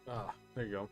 Ah, there you go.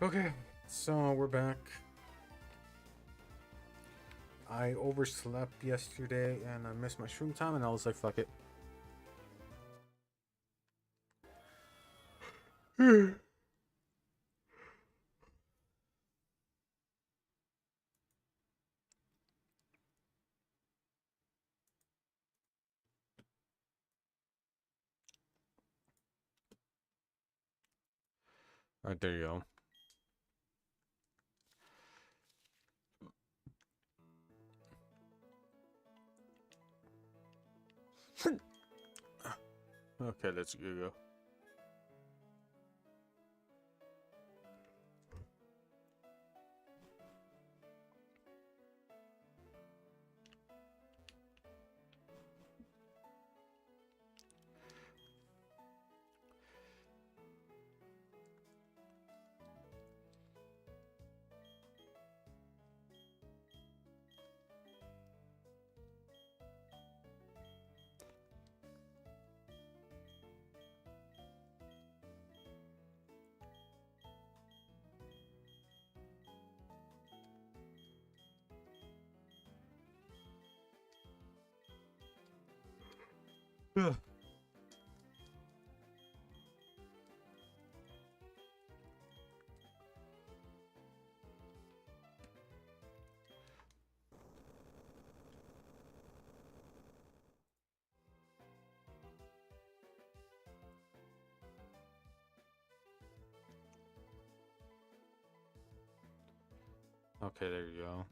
Okay, so we're back. I overslept yesterday and I missed my stream time, and I was like, fuck it. Alright, there you go. Okay, let's go. Yeah. Okay, there you go.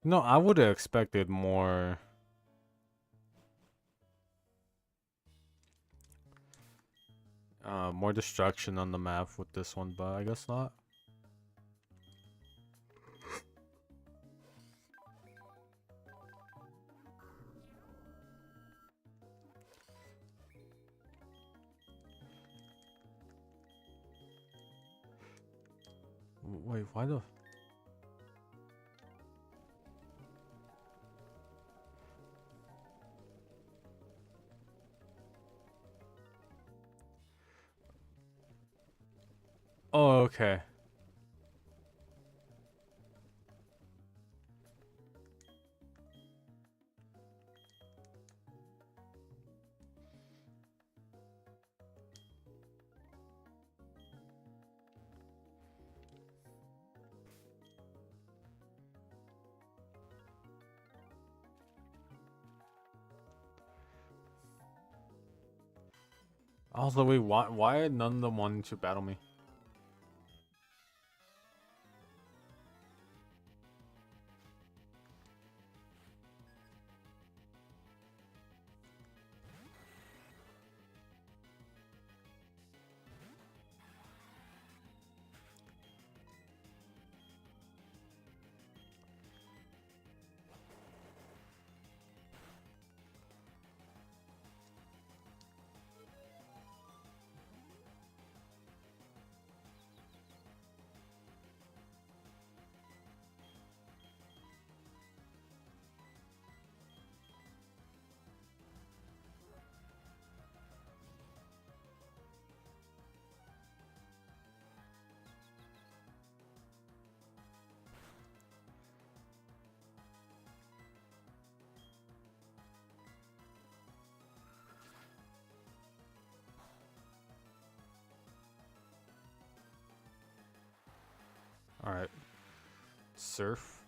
No, I would have expected more destruction on the map with this one, but I guess not. Wait, why the? Oh, okay. Also, wait, why are none of them wanting to battle me? All right, surf.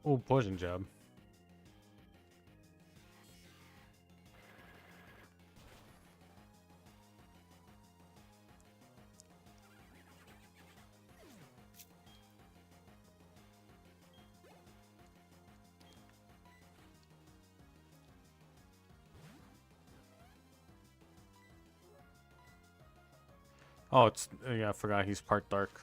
Oh, poison jab. Oh, it's yeah. I forgot he's part dark.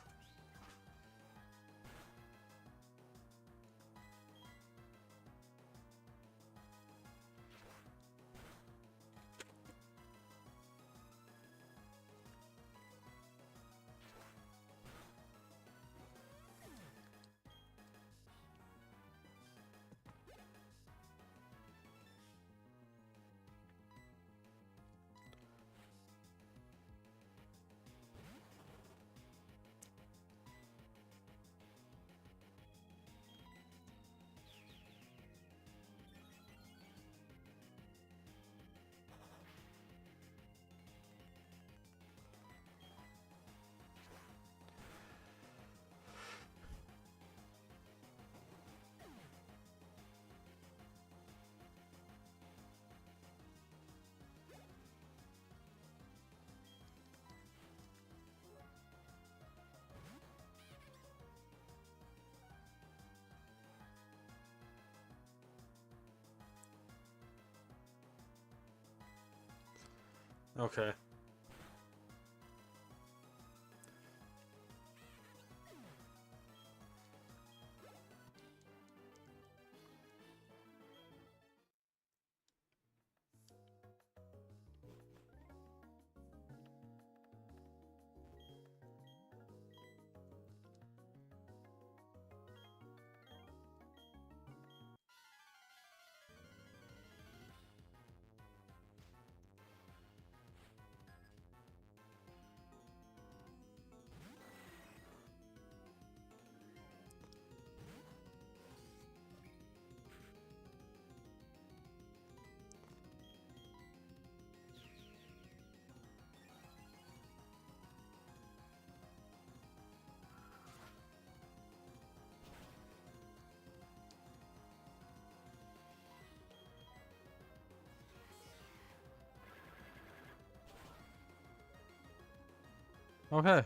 Okay. Okay.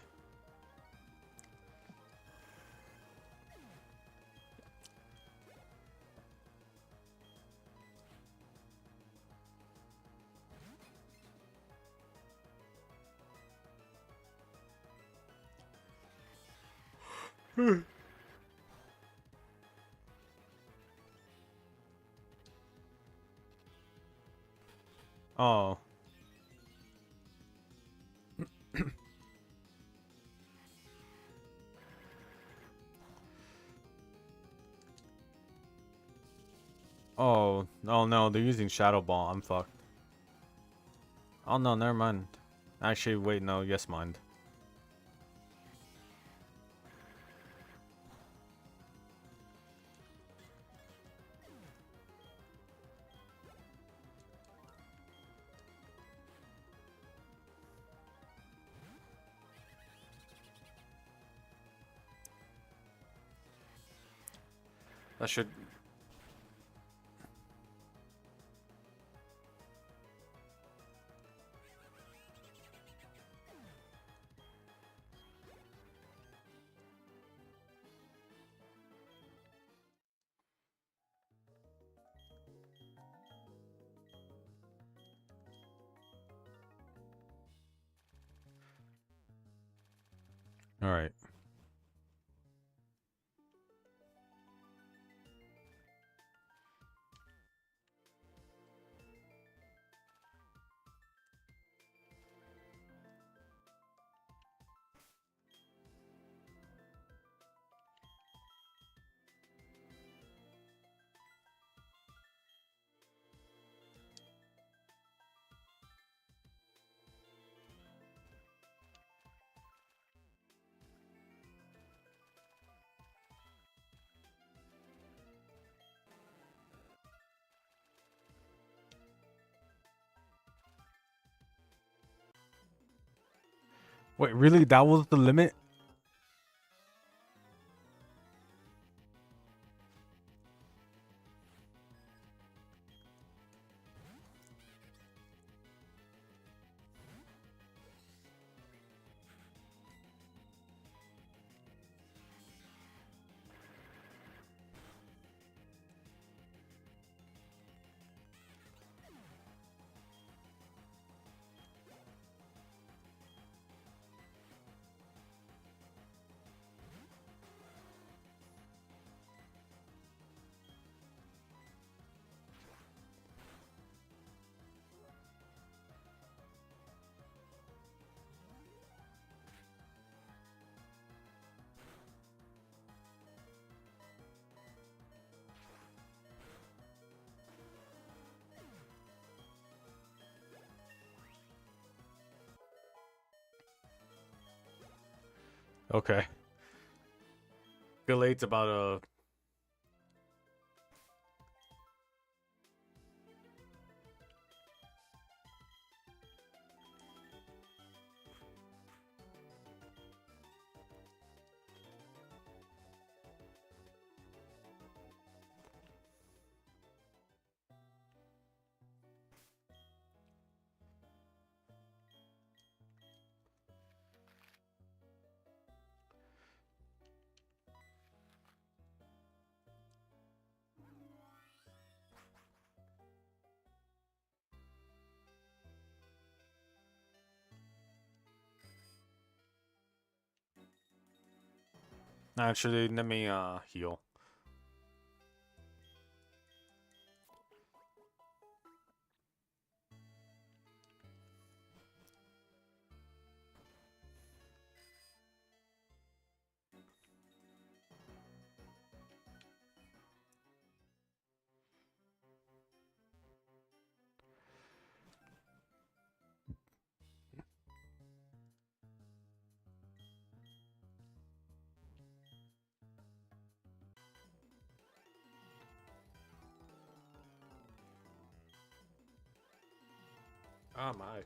Oh. Oh. Oh no, they're using Shadow Ball. I'm fucked. Oh no, never mind. Actually, wait, no, yes, mind. That should. All right. Wait, really? That was the limit? Okay. Galate's about a. Actually, let me heal. Oh my.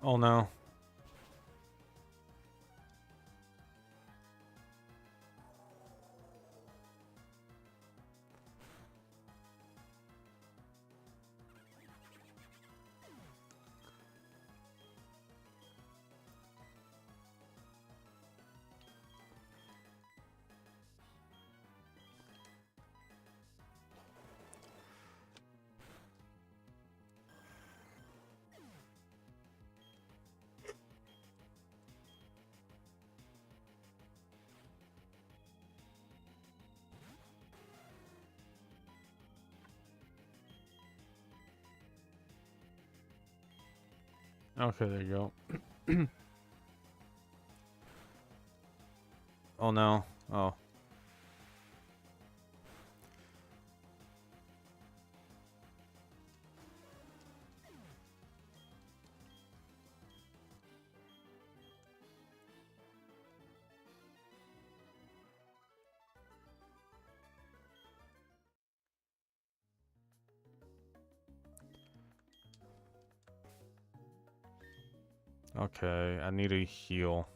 Oh no. Okay, there you go. Oh no. Oh. Okay, I need a heal.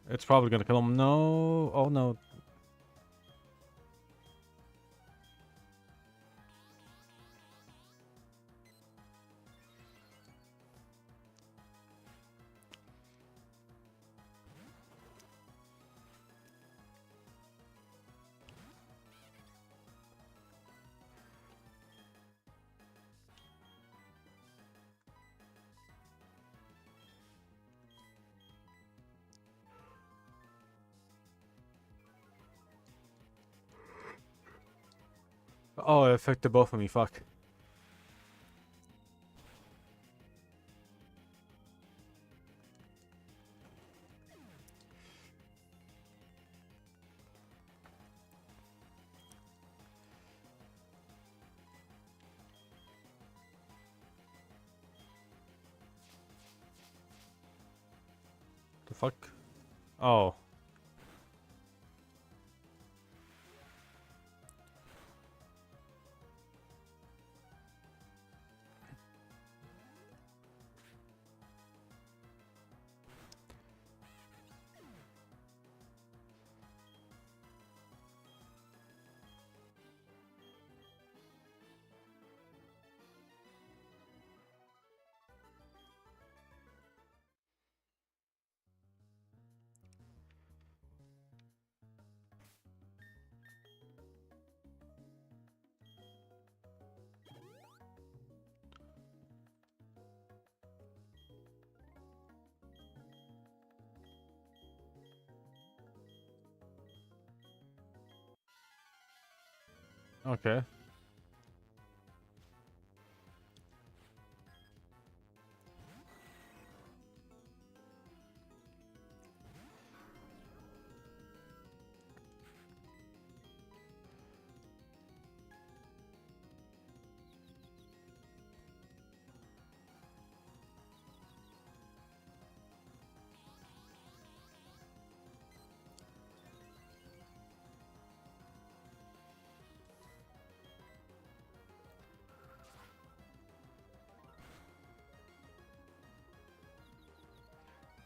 It's probably gonna kill him. No. Oh no. Oh, it affected both of me. Fuck. The fuck? Oh. Okay.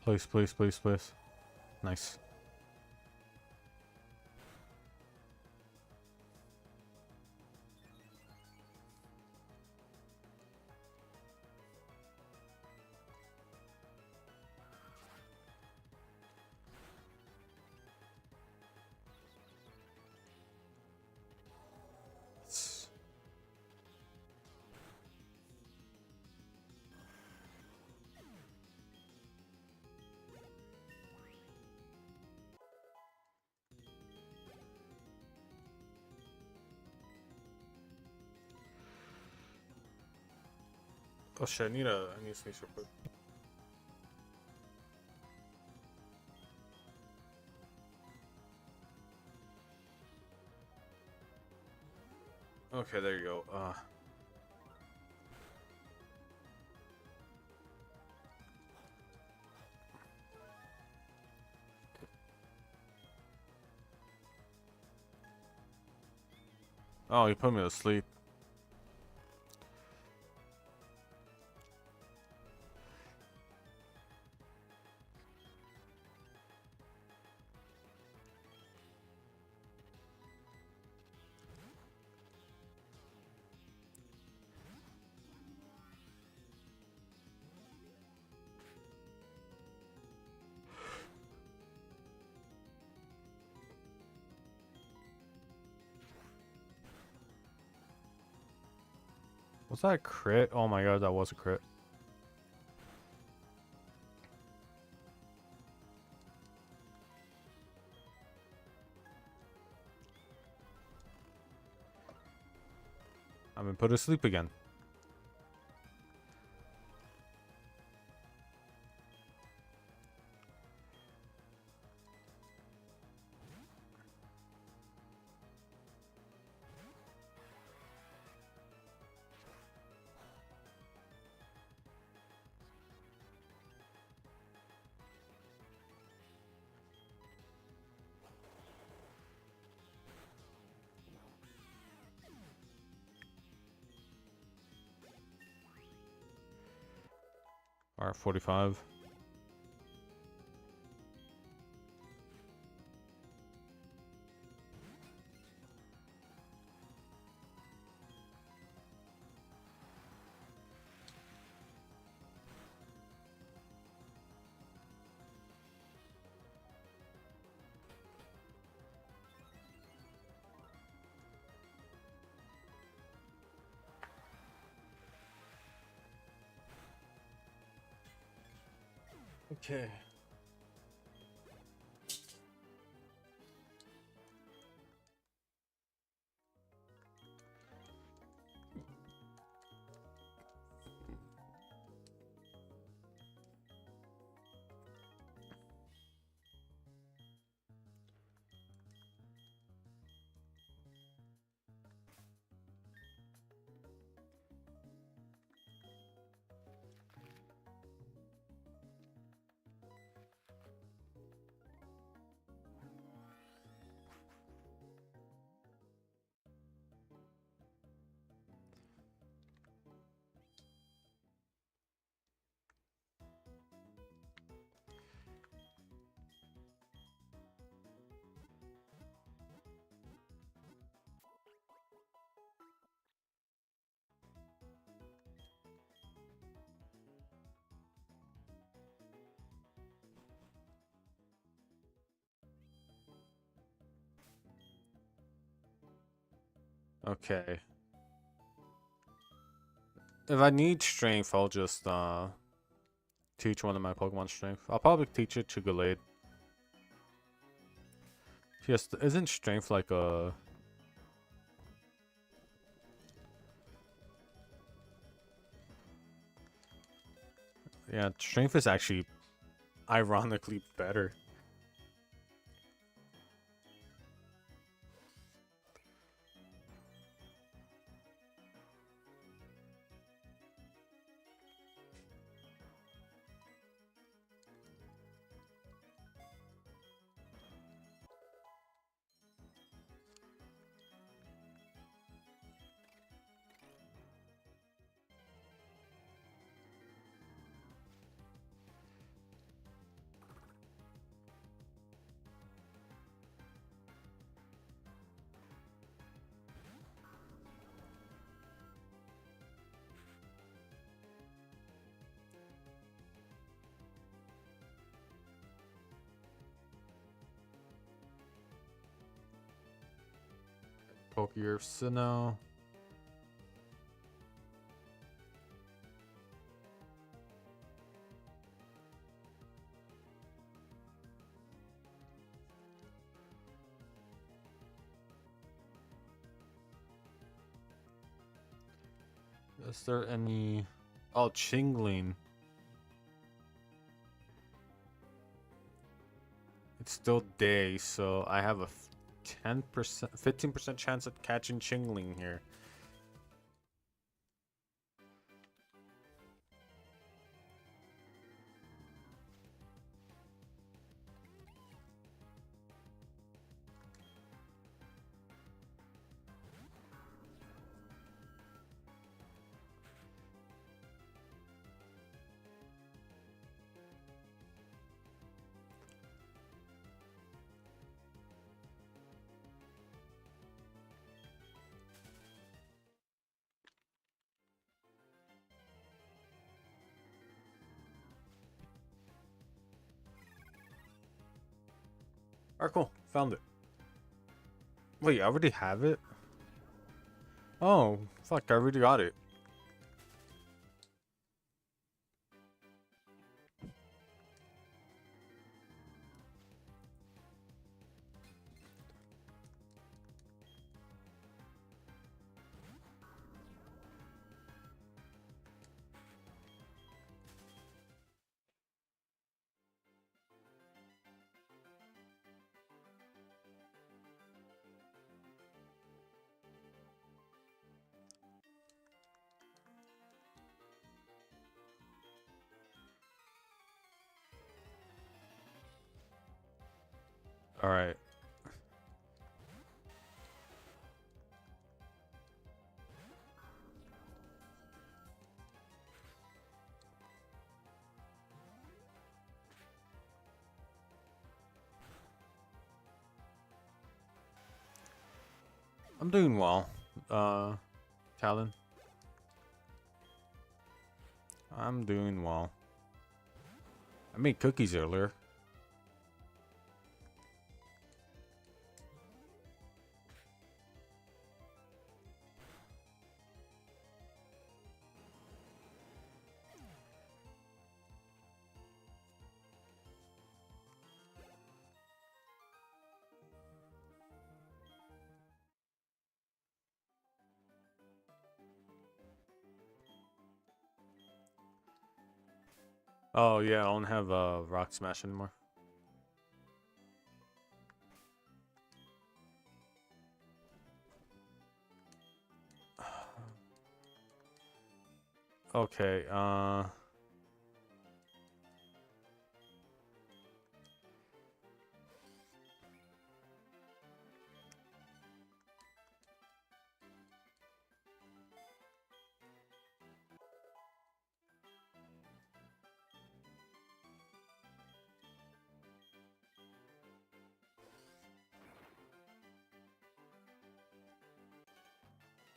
Please, please, please, please. Nice. Oh shit, I need to sneeze real quick. Okay, there you go. Oh, you put me to sleep. Was that a crit? Oh my god, that was a crit. I'm been put to sleep again. Alright, 45. Okay. Okay. If I need strength, I'll just teach one of my Pokemon strength. I'll probably teach it to Gallade. Yes, isn't strength like a... Yeah, strength is actually ironically better. Poke Sinnoh. Is there any... Oh, Chingling. It's still day, so I have a 10%, 15% chance of catching Chingling here. Alright, cool. Found it. Wait, I already have it? Oh, fuck, I already got it. Alright. I'm doing well. Talon. I'm doing well. I made cookies earlier. Oh yeah, I don't have rock smash anymore. Okay,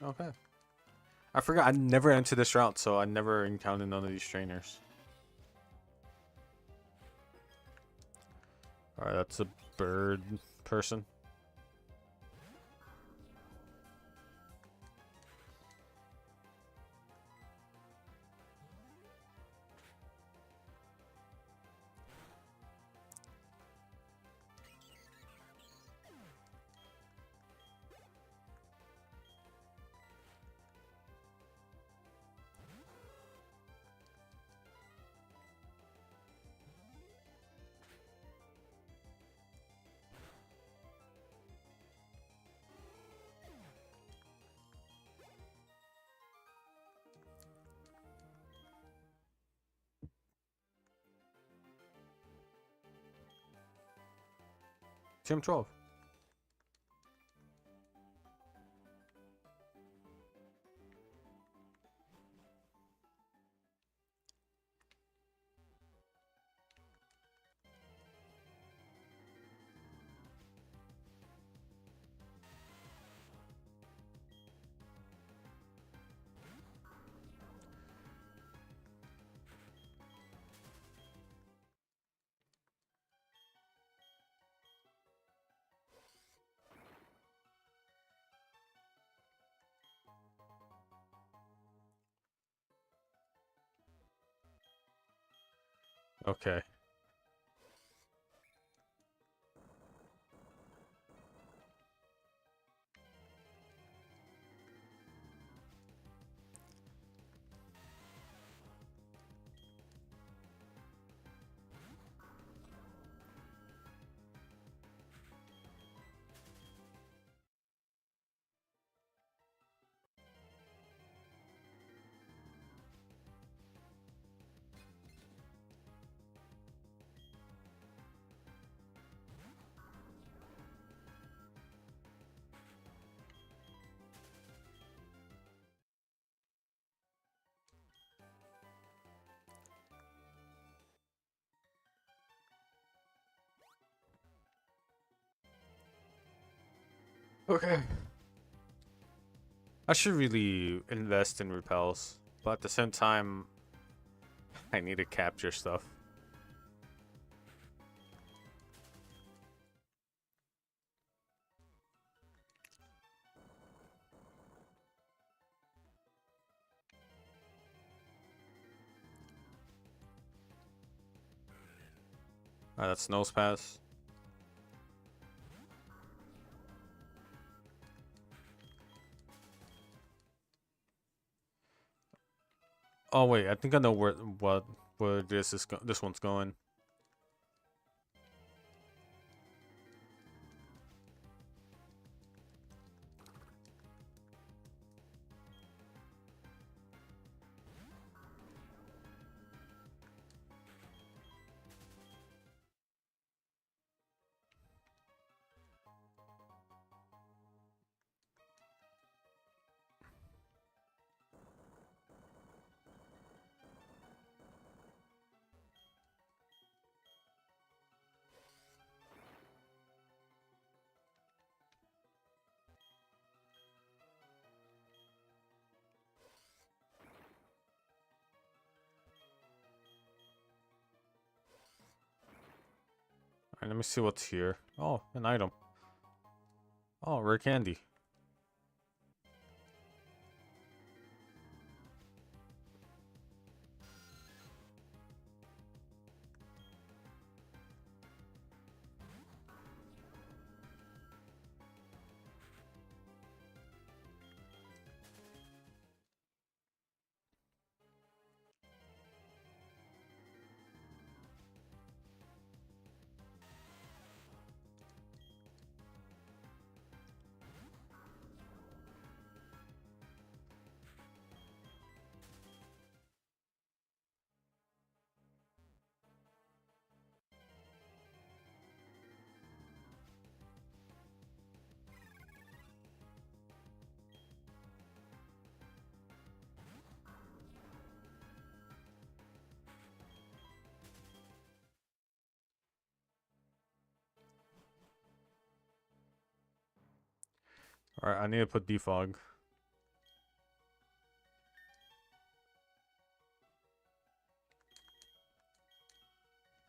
okay. I forgot I never entered this route, so I never encountered none of these trainers. Alright, that's a bird person. Team 12. Okay. Okay. I should really invest in repels, but at the same time, I need to capture stuff. Alright, that's nose pass. Oh wait, I think I know where this one's going. Alright, let me see what's here. Oh, an item. Oh, rare candy. Alright, I need to put defog.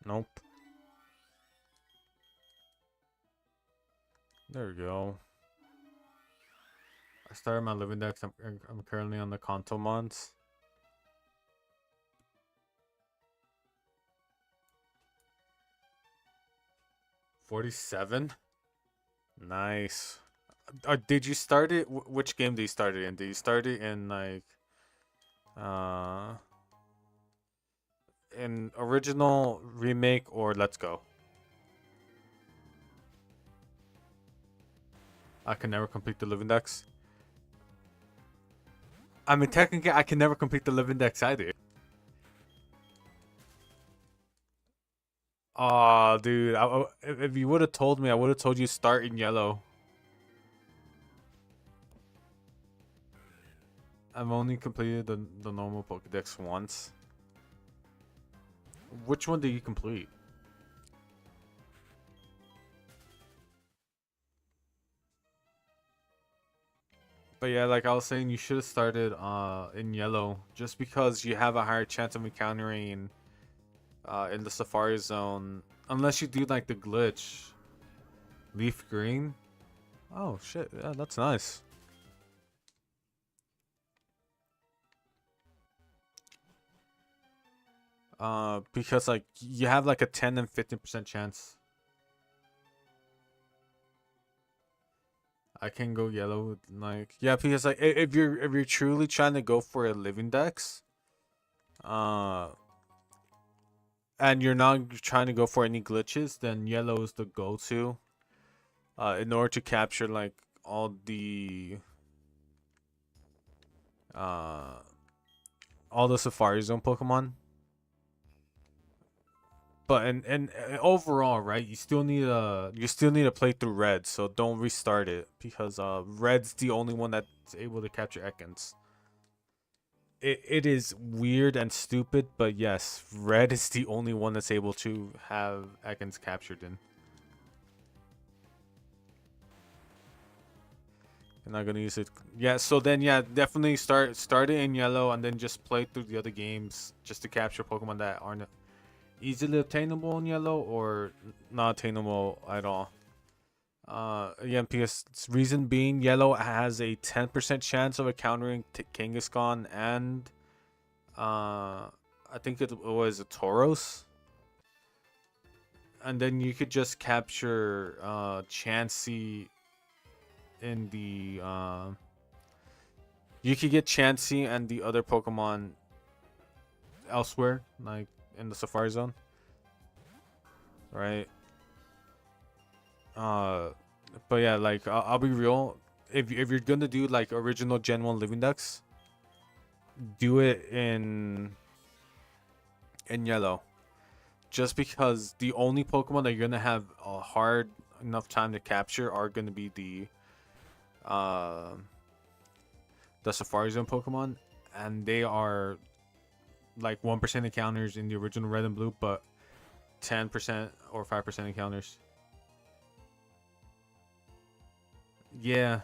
Nope. There we go. I started my Livingdex. I'm currently on the Kanto mons. $47. Nice. Did you start it? Which game did you start it in? Did you start it in like uh in original, remake, or let's go? I can never complete the Livingdex. I mean, technically, I can never complete the Livingdex either. Aw, dude. If you would have told me, I would have told you start in yellow. I've only completed the normal Pokédex once. Which one did you complete? But yeah, like I was saying, you should have started in yellow, just because you have a higher chance of encountering in the Safari Zone, unless you do like the glitch. Leaf green. Oh shit, yeah, that's nice. Because like you have like a 10 and 15% chance. I can go yellow, like yeah, because like if you're truly trying to go for a Livingdex, uh, and you're not trying to go for any glitches, then yellow is the go-to. In order to capture like all the uh all the Safari Zone Pokemon. But and overall, right? You still need to play through red, so don't restart it because red's the only one that's able to capture Ekans. It is weird and stupid, but yes, red is the only one that's able to have Ekans captured in. You're not gonna use it. Yeah, so then yeah, definitely start it in yellow and then just play through the other games just to capture Pokemon that aren't easily obtainable in yellow or not attainable at all. Again, because reason being, yellow has a 10% chance of encountering Kangaskhan and I think it was a Tauros, and then you could just capture Chansey in the you could get Chansey and the other Pokemon elsewhere, like in the Safari Zone, right? Uh, but yeah, like I'll be real. If you're gonna do like original Gen 1 Livingdex, do it in yellow. Just because the only Pokemon that you're gonna have a hard enough time to capture are gonna be uh the Safari Zone Pokemon, and they are like 1% encounters in the original Red and Blue, but 10% or 5% encounters. Yeah,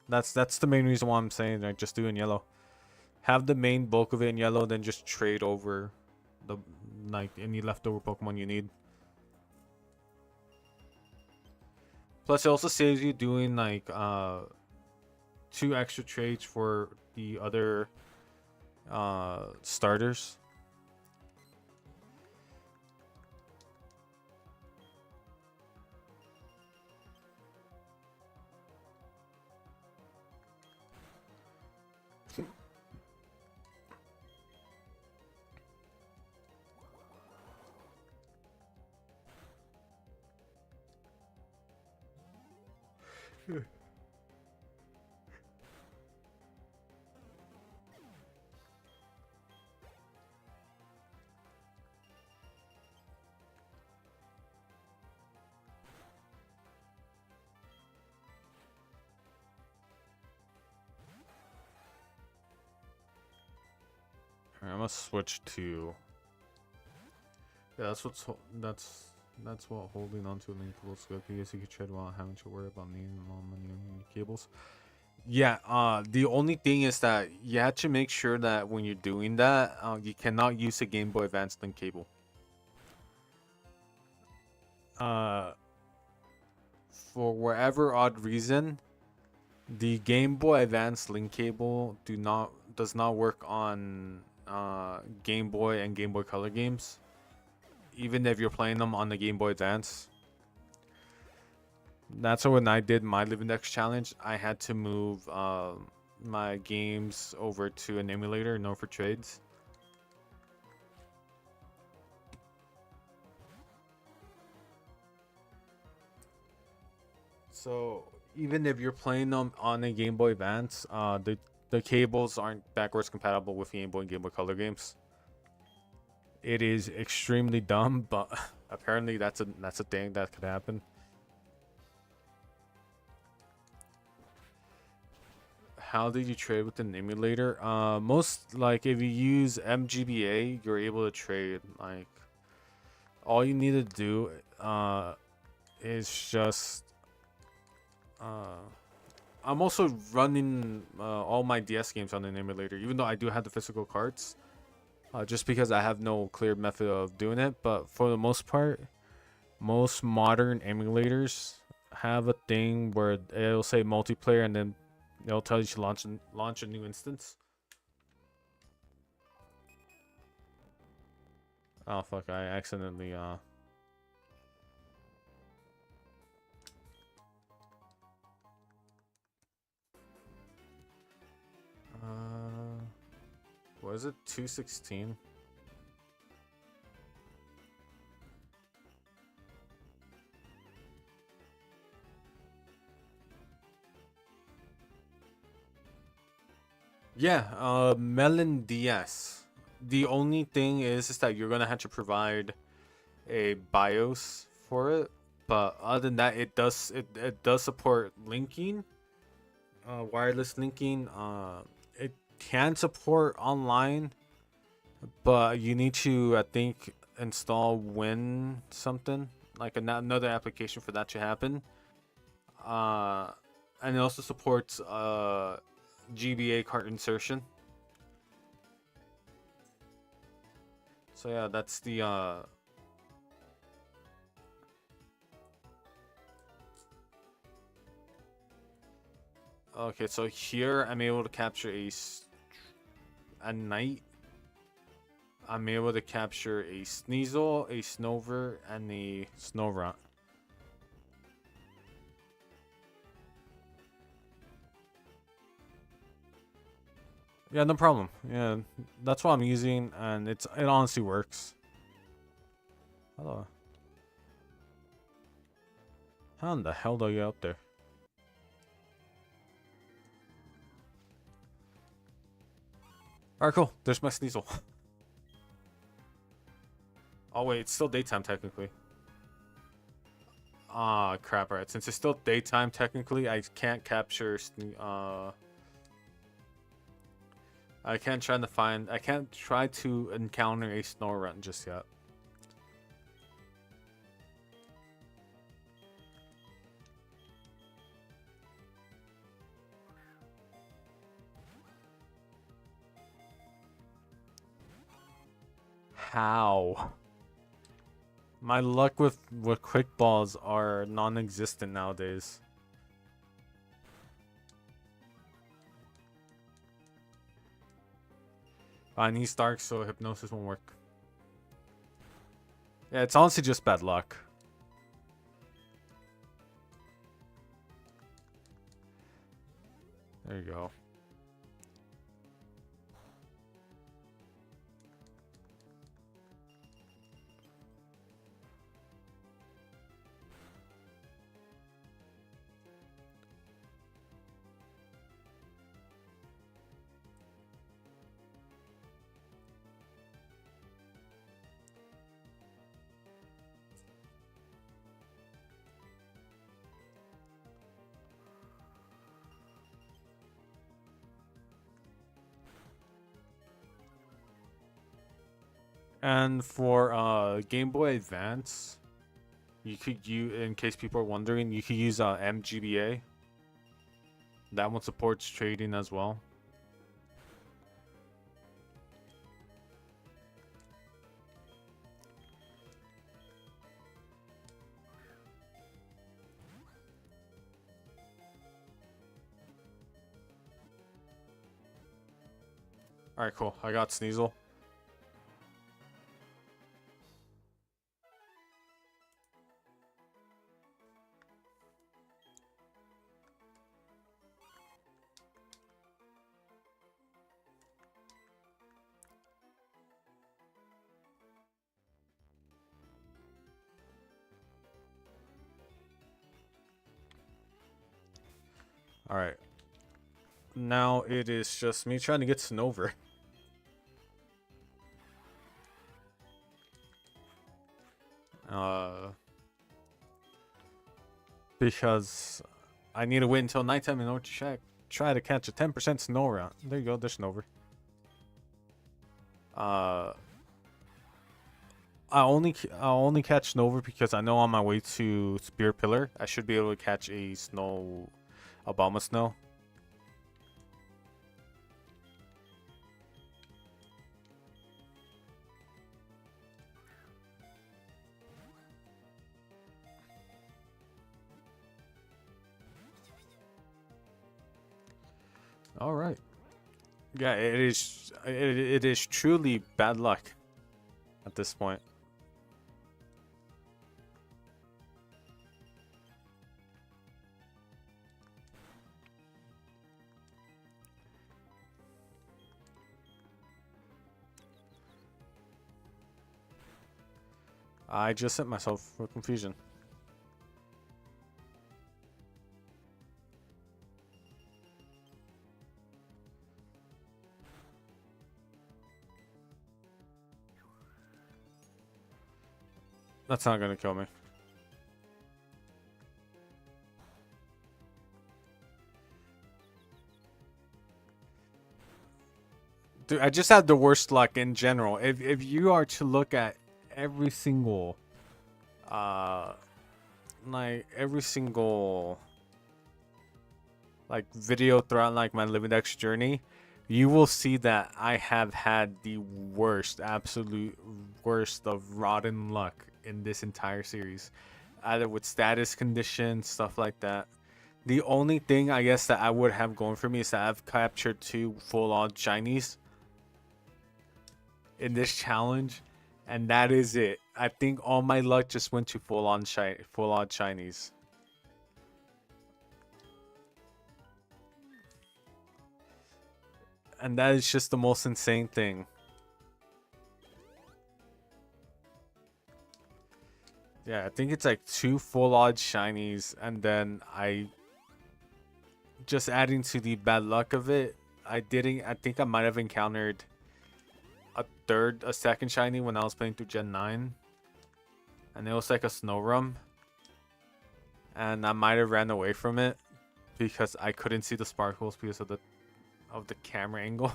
that's the main reason why I'm saying like just do it in yellow. Have the main bulk of it in yellow, then just trade over the like any leftover Pokemon you need. Plus, it also saves you doing like 2 extra trades for the other starters. Alright, I'm gonna switch to. Yeah, that's what holding onto a link will good because you can trade while having to worry about needing more money and cables. Yeah, the only thing is that you have to make sure that when you're doing that, you cannot use a Game Boy Advance link cable. Uh, for whatever odd reason, the Game Boy Advance link cable does not work on Game Boy and Game Boy Color games, even if you're playing them on the Game Boy Advance. That's why when I did my Livingdex challenge, I had to move my games over to an emulator, no for trades. So even if you're playing them on a Game Boy Advance, the cables aren't backwards compatible with Game Boy and Game Boy Color games. It is extremely dumb, but apparently that's a thing that could happen. How did you trade with an emulator? Most like if you use MGBA, you're able to trade. Like all you need to do is just I'm also running all my DS games on an emulator, even though I do have the physical cards. Just because I have no clear method of doing it, but for the most part, most modern emulators have a thing where it'll say multiplayer and then it'll tell you to launch a new instance. Oh fuck! I accidentally was it 216? Yeah, Melon DS. The only thing is that you're gonna have to provide a BIOS for it, but other than that, it does support linking, wireless linking. It can support online, but you need to I think install Win something like another application for that to happen. Uh, and it also supports GBA cart insertion. So yeah, that's the okay, so here I'm able to capture a knight. I'm able to capture a Sneasel, a Snover, and a Snorunt. Yeah, no problem. Yeah, that's what I'm using, and it honestly works. Hello. How in the hell do I get up there? Alright, cool. There's my Sneasel. Oh wait, it's still daytime technically. Ah, crap. Alright, since it's still daytime technically, I can't capture I can't try to encounter a Snorunt just yet. How? My luck with quick balls are non-existent nowadays. Fine, he's dark, so hypnosis won't work. Yeah, it's honestly just bad luck. There you go. And for Game Boy Advance, in case people are wondering, you could use MGBA. That one supports trading as well. Alright, cool. I got Sneasel. Alright. Now it is just me trying to get Snover. Because I need to wait until nighttime in order to try to catch a 10% Snorunt. There you go, there's Snover. I only catch Snover because I know on my way to Spear Pillar I should be able to catch a Obama Snow. All right. Yeah, it is truly bad luck at this point. I just set myself for confusion. That's not gonna kill me. Dude, I just had the worst luck in general. If you are to look at every single like every single like video throughout like my Livingdex journey, you will see that I have had the worst, absolute worst of rotten luck in this entire series, either with status conditions, stuff like that. The only thing I guess that I would have going for me is that I've captured 2 full-on shinies in this challenge, and that is it. I think all my luck just went to full-on shinies. And that is just the most insane thing. Yeah, I think it's like 2 full-on shinies, and then I just adding to the bad luck of it, I think I might have encountered a second shiny when I was playing through Gen 9. And it was like a snow rum. And I might have ran away from it because I couldn't see the sparkles because of the camera angle.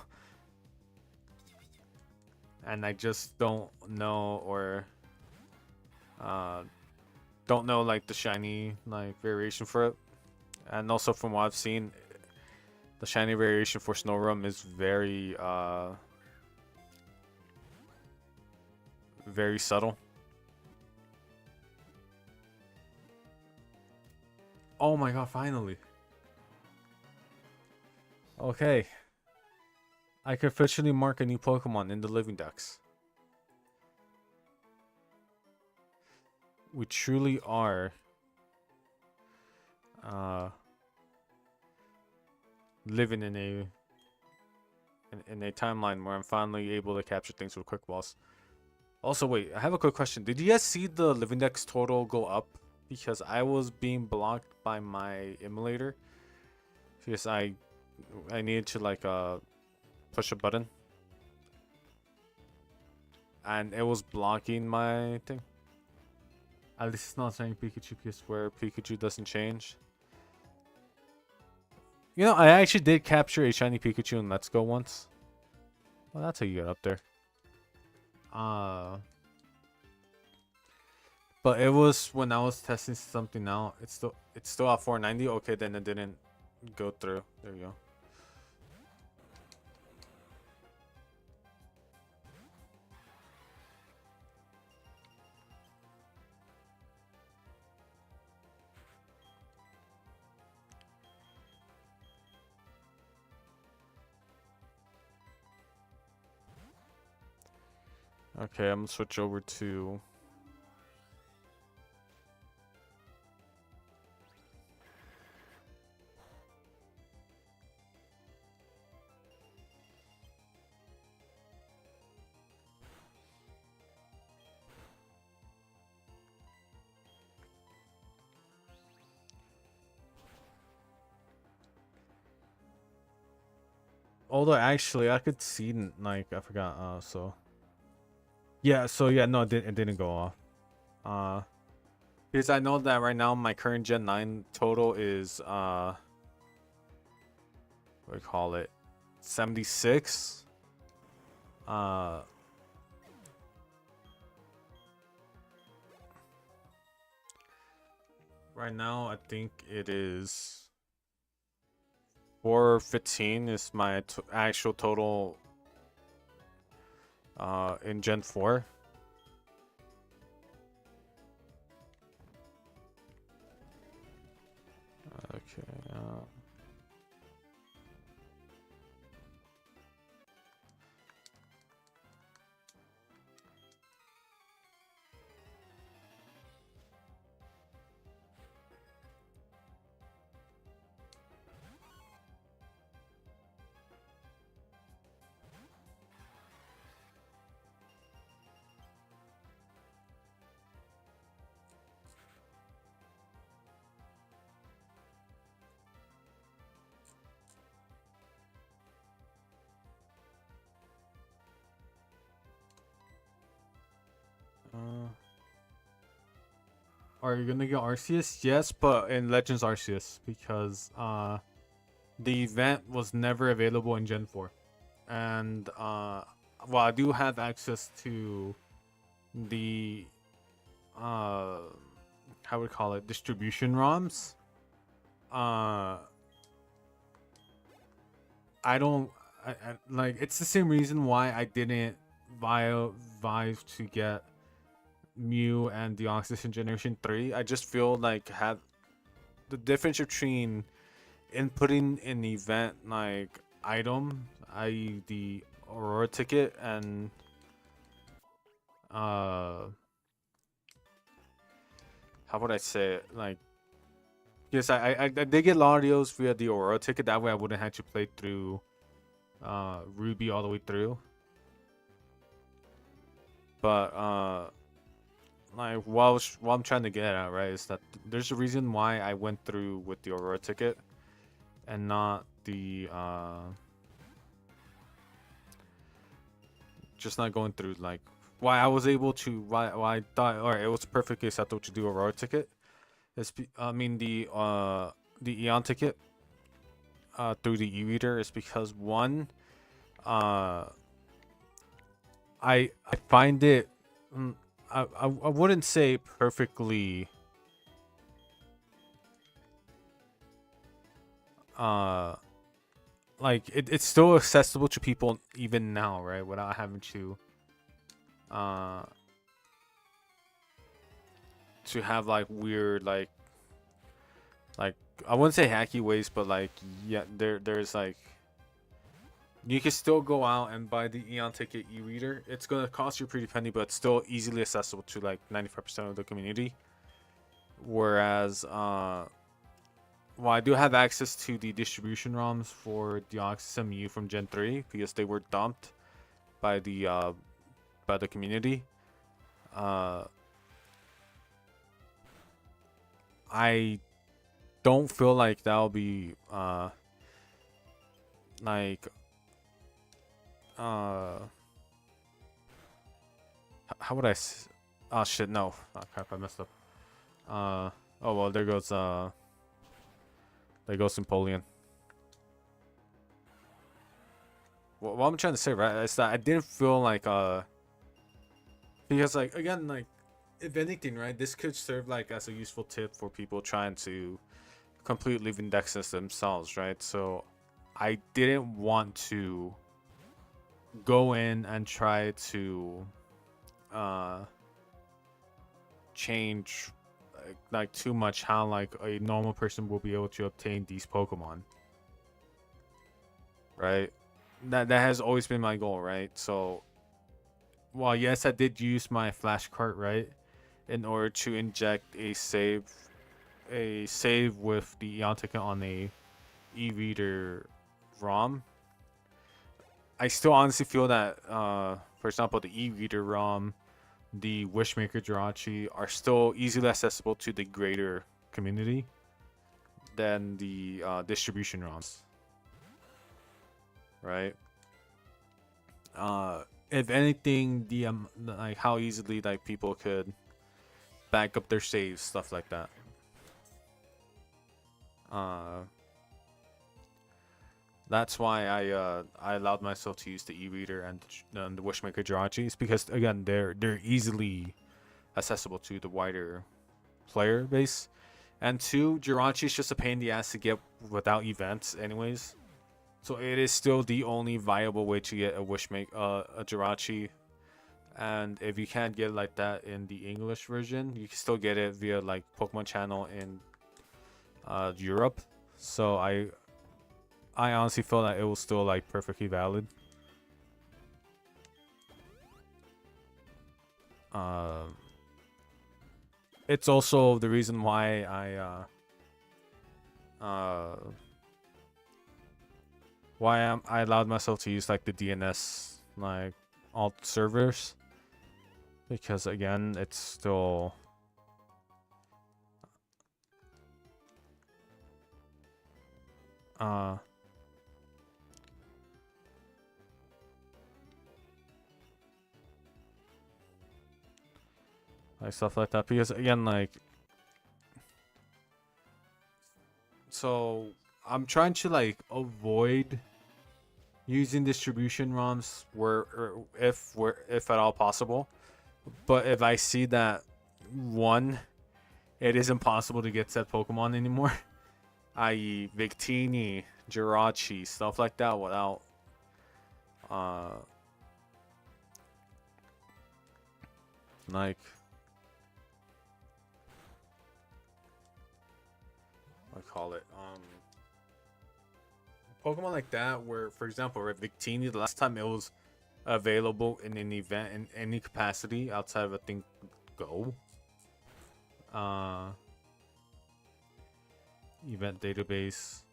And I just don't know, or don't know like the shiny like variation for it. And also from what I've seen, the shiny variation for snow rum is very very subtle. Oh my god, finally. Okay. I can officially mark a new Pokemon in the Livingdex. We truly are living in a timeline where I'm finally able to capture things with quick balls. Also, wait, I have a quick question. Did you guys see the Livingdex total go up? Because I was being blocked by my emulator. Because I needed to like push a button. And it was blocking my thing. At least it's not saying Pikachu, because where Pikachu doesn't change. You know, I actually did capture a shiny Pikachu in Let's Go once. Well, that's how you get up there. But it was when I was testing something out. It's still at 490. Okay, then it didn't go through. There you go. Okay, I'm gonna switch over to although actually I could see like I forgot so yeah, no, it didn't go off. Because I know that right now my current Gen 9 total is what do we call it, 76. Right now I think it is 415 is my actual total in Gen 4. Okay. Are you gonna get Arceus? Yes, but in Legends Arceus, because the event was never available in Gen 4. And well, I do have access to the how would call it, distribution ROMs. I don't like it's the same reason why I didn't vive to get Mew and the Deoxys in Generation 3. I just feel like had the difference between inputting an event like item, i.e. the Aurora ticket, and uh how would I say it? Like, yes, I did get Larios via the Aurora ticket. That way I wouldn't have to play through Ruby all the way through. But like what I'm trying to get at, right, is that there's a reason why I went through with the Aurora ticket and not the just not going through, like, why I was able to, why I thought, all right, it was perfectly acceptable to do Aurora ticket. I mean the Eon ticket through the e-reader is because one, I find it, I wouldn't say perfectly like it's still accessible to people even now, right, without having to have like weird like I wouldn't say hacky ways, but like, yeah, there's like, you can still go out and buy the Eon ticket e-reader. It's gonna cost you a pretty penny, but it's still easily accessible to like 95% of the community. Whereas well, I do have access to the distribution ROMs for Deoxys and Mew from Gen 3 because they were dumped by the community. I don't feel like that'll be like how would I oh shit, no. Oh crap, I messed up. Oh well, there goes Napoleon. What I'm trying to say, right, is that I didn't feel like because, like, again, like, if anything, right, this could serve like as a useful tip for people trying to complete Livingdexes themselves, right? So I didn't want to go in and try to change like too much how like a normal person will be able to obtain these Pokemon, right? That has always been my goal, right? So while yes, I did use my flashcard, right, in order to inject a save with the Eon ticket on a e-reader ROM, I still honestly feel that for example, the e-reader ROM, the Wishmaker Jirachi are still easily accessible to the greater community than the distribution ROMs, right? If anything, the like how easily like people could back up their saves, stuff like that. That's why I allowed myself to use the e-reader and the Wishmaker Jirachis, because again they're easily accessible to the wider player base, and two, Jirachi is just a pain in the ass to get without events anyways. So it is still the only viable way to get a a Jirachi, and if you can't get it like that in the English version, you can still get it via like Pokemon Channel in Europe. So I honestly feel that it was still like perfectly valid. It's also the reason why I allowed myself to use like the DNS like alt servers, because again it's still like stuff like that, because again, like, so I'm trying to like avoid using distribution ROMs if at all possible. But if I see that one, it is impossible to get said Pokemon anymore, i.e. Victini, Jirachi, stuff like that without uh like I call it Pokemon like that where, for example, right, Victini, the last time it was available in an event in any capacity outside of, I think, Go. Uh, Event database.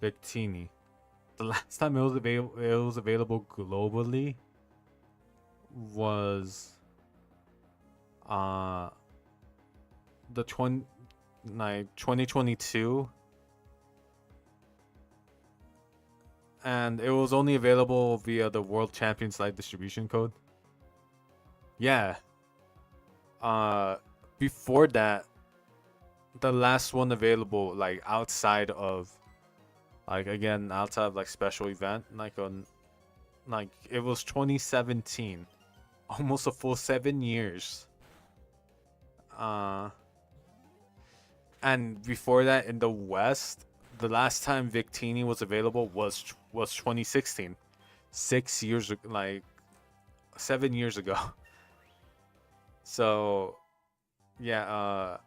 Victini. The last time it was available globally was uh the 2022, and it was only available via the World Champions Live distribution code. Yeah. Before that, the last one available, like outside of, like again outside of like special event, like on, like it was 2017, almost a full 7 years. And before that, in the West, the last time Victini was available was 2016, 6 years, like 7 years ago. So yeah,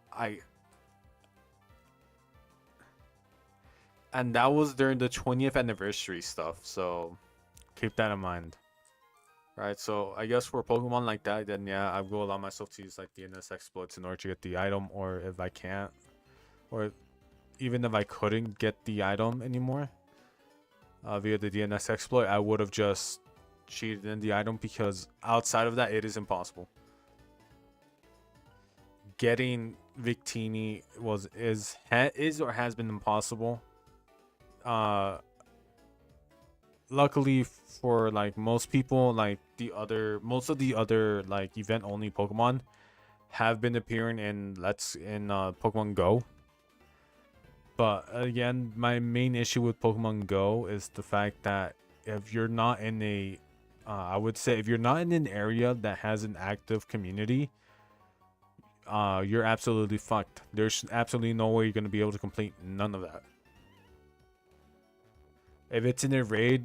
and that was during the 20th anniversary stuff, so keep that in mind. Right, so I guess for Pokemon like that, then yeah, I will allow myself to use like DNS exploits in order to get the item, or if I can't, or even if I couldn't get the item anymore via the DNS exploit, I would have just cheated in the item, because outside of that, it is impossible. Getting Victini is or has been impossible. Luckily for like most people, like most of the other like event only Pokemon have been appearing in Pokemon Go. But again, my main issue with Pokemon Go is the fact that if you're not in I would say if you're not in an area that has an active community, you're absolutely fucked. There's absolutely no way you're gonna be able to complete none of that. If it's in a raid,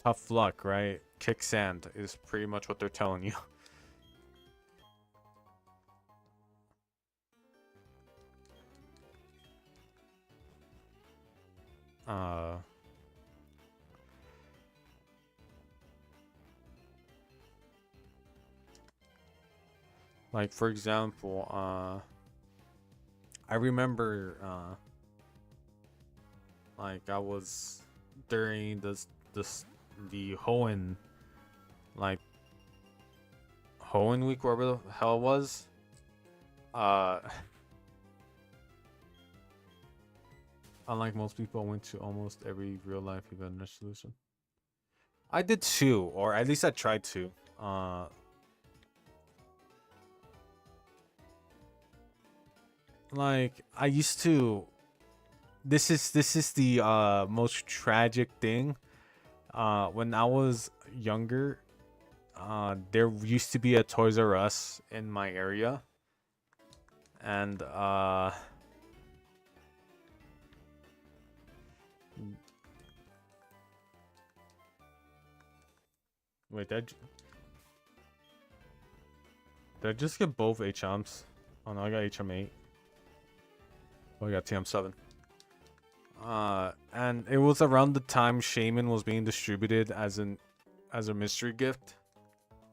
tough luck, right? Kick sand is pretty much what they're telling you. Like for example, I remember like I was during the Hoenn, like Hoenn week, wherever the hell it was. Unlike most people, I went to almost every real life event solution. I did too, or at least I tried to. Like I used to. This is the most tragic thing. When I was younger, there used to be a Toys R Us in my area, and wait, did I just get both HMs? Oh no, I got HM8. Oh, I got TM7. And it was around the time Shaman was being distributed as a mystery gift,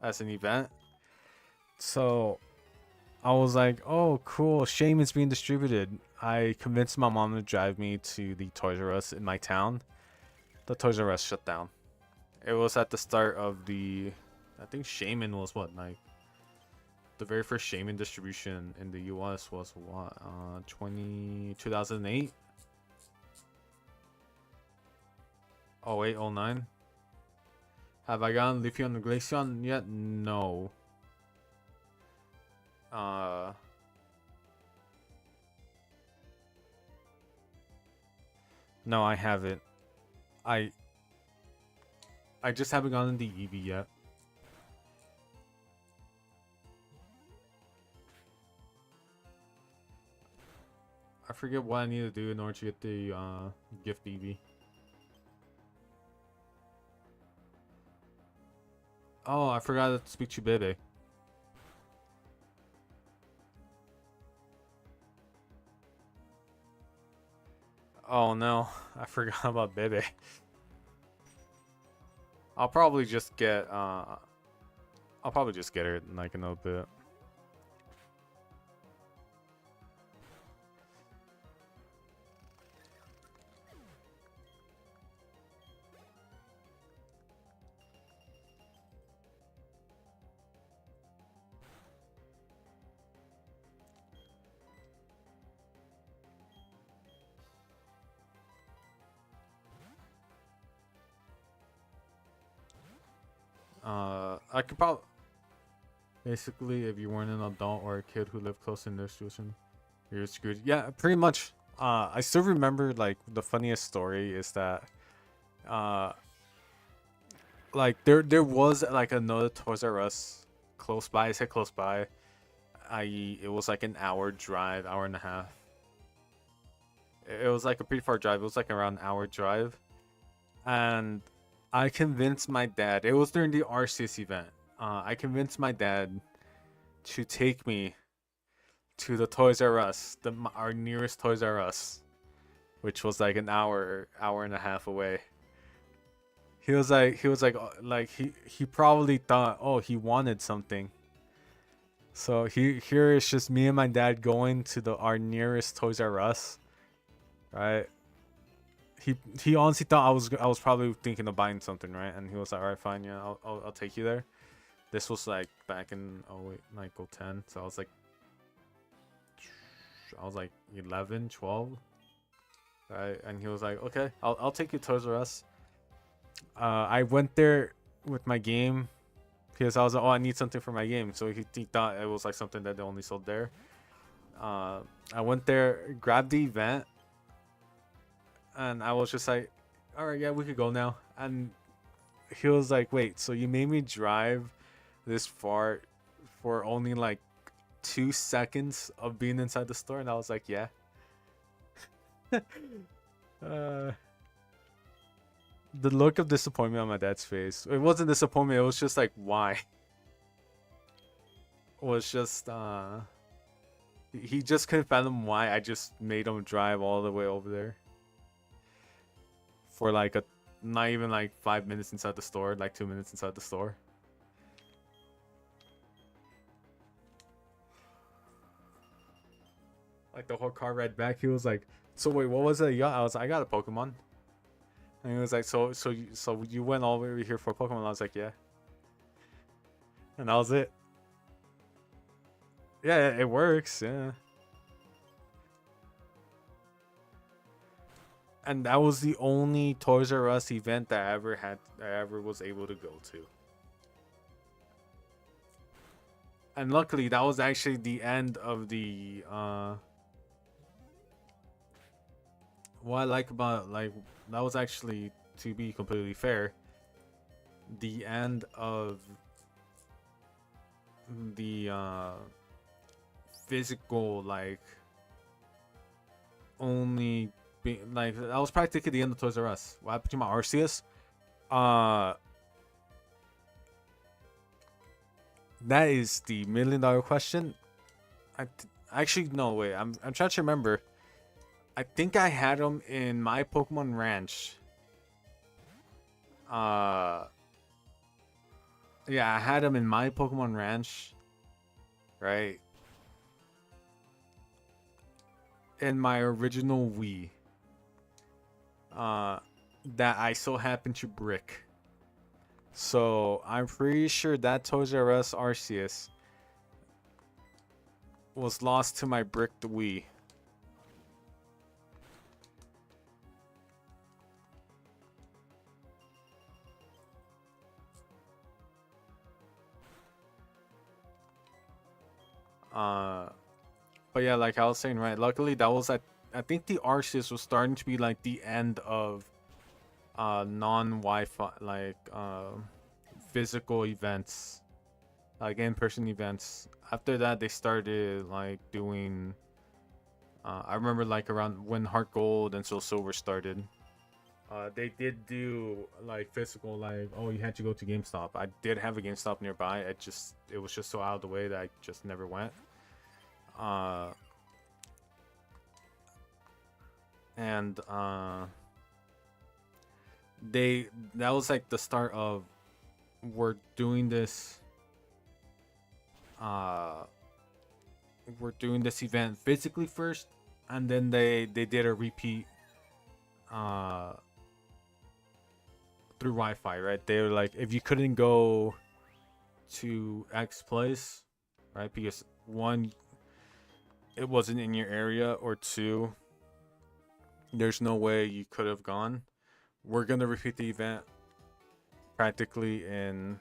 as an event. So I was like, oh cool, Shaman's being distributed. I convinced my mom to drive me to the Toys R Us in my town. The Toys R Us shut down. It was at the start of I think Shaman was what, like the very first Shaman distribution in the US was what, 2008? 08, 09? Have I gotten Leafeon and Glaceon yet? No. No, I haven't. I just haven't gotten the Eevee yet. I forget what I need to do in order to get the gift BB. Oh, I forgot to speak to Bebe. Oh no, I forgot about Bebe. I'll probably just get her in like a little bit. I could probably basically, if you weren't an adult or a kid who lived close in this situation, you're screwed. Yeah, pretty much. I still remember like the funniest story is that uh like there was like another Toys R Us close by. I said close by, i.e. it was like an hour drive, hour and a half. It was like a pretty far drive. It was like around an hour drive, and I convinced my dad. It was during the RCS event. I convinced my dad to take me to the Toys R Us, our nearest Toys R Us, which was like an hour and a half away. He was like he probably thought, oh, he wanted something. So here is just me and my dad going to our nearest Toys R Us, right? He honestly thought I was probably thinking of buying something, right? And he was like, all right, fine, yeah, I'll take you there. This was like back in 08, like 010, so I was like 11, 12, right? And he was like, okay, I'll take you to Toys R Us. I went there with my game because I was like, oh, I need something for my game. So he thought it was like something that they only sold there. I went there, grabbed the event, and I was just like, all right, yeah, we could go now. And he was like, wait, so you made me drive this far for only like 2 seconds of being inside the store? And I was like, yeah. The look of disappointment on my dad's face. It wasn't disappointment, it was just like, why? It was just he just couldn't fathom why I just made him drive all the way over there for like not even like 5 minutes inside the store, like 2 minutes inside the store. Like the whole car ride back, he was like, so wait, what was it? Yeah, I was like, I got a Pokemon. And he was like, so you went all the way over here for Pokemon? I was like, yeah. And that was it. Yeah, it works, yeah. And that was the only Toys R Us event that I ever was able to go to. And luckily, that was actually the end of the what I like about, like, that was actually, to be completely fair, the end of the physical, like, only be like, that was practically the end of Toys R Us. What happened to my Arceus? That is the $1,000,000 question. Actually, no, wait, I'm trying to remember. I think I had them in my Pokemon Ranch. Yeah, I had them in my Pokemon Ranch, right? In my original Wii. That I so happened to brick. So I'm pretty sure that Toys R Us Arceus was lost to my bricked Wii. But yeah, like I was saying, right? Luckily, that was I think the Arceus was starting to be like the end of non-Wi-Fi, like physical events, like in-person events. After that, they started like doing I remember like around when Heart Gold and Soul Silver started. They did do like physical, like, oh, you had to go to GameStop. I did have a GameStop nearby. It was just so out of the way that I just never went. Uh, and that was like the start of we're doing this. We're doing this event physically first, and then they did a repeat uh through Wi-Fi, right? They were like, if you couldn't go to X place, right? Because one, it wasn't in your area, or two, there's no way you could have gone. We're gonna repeat the event practically in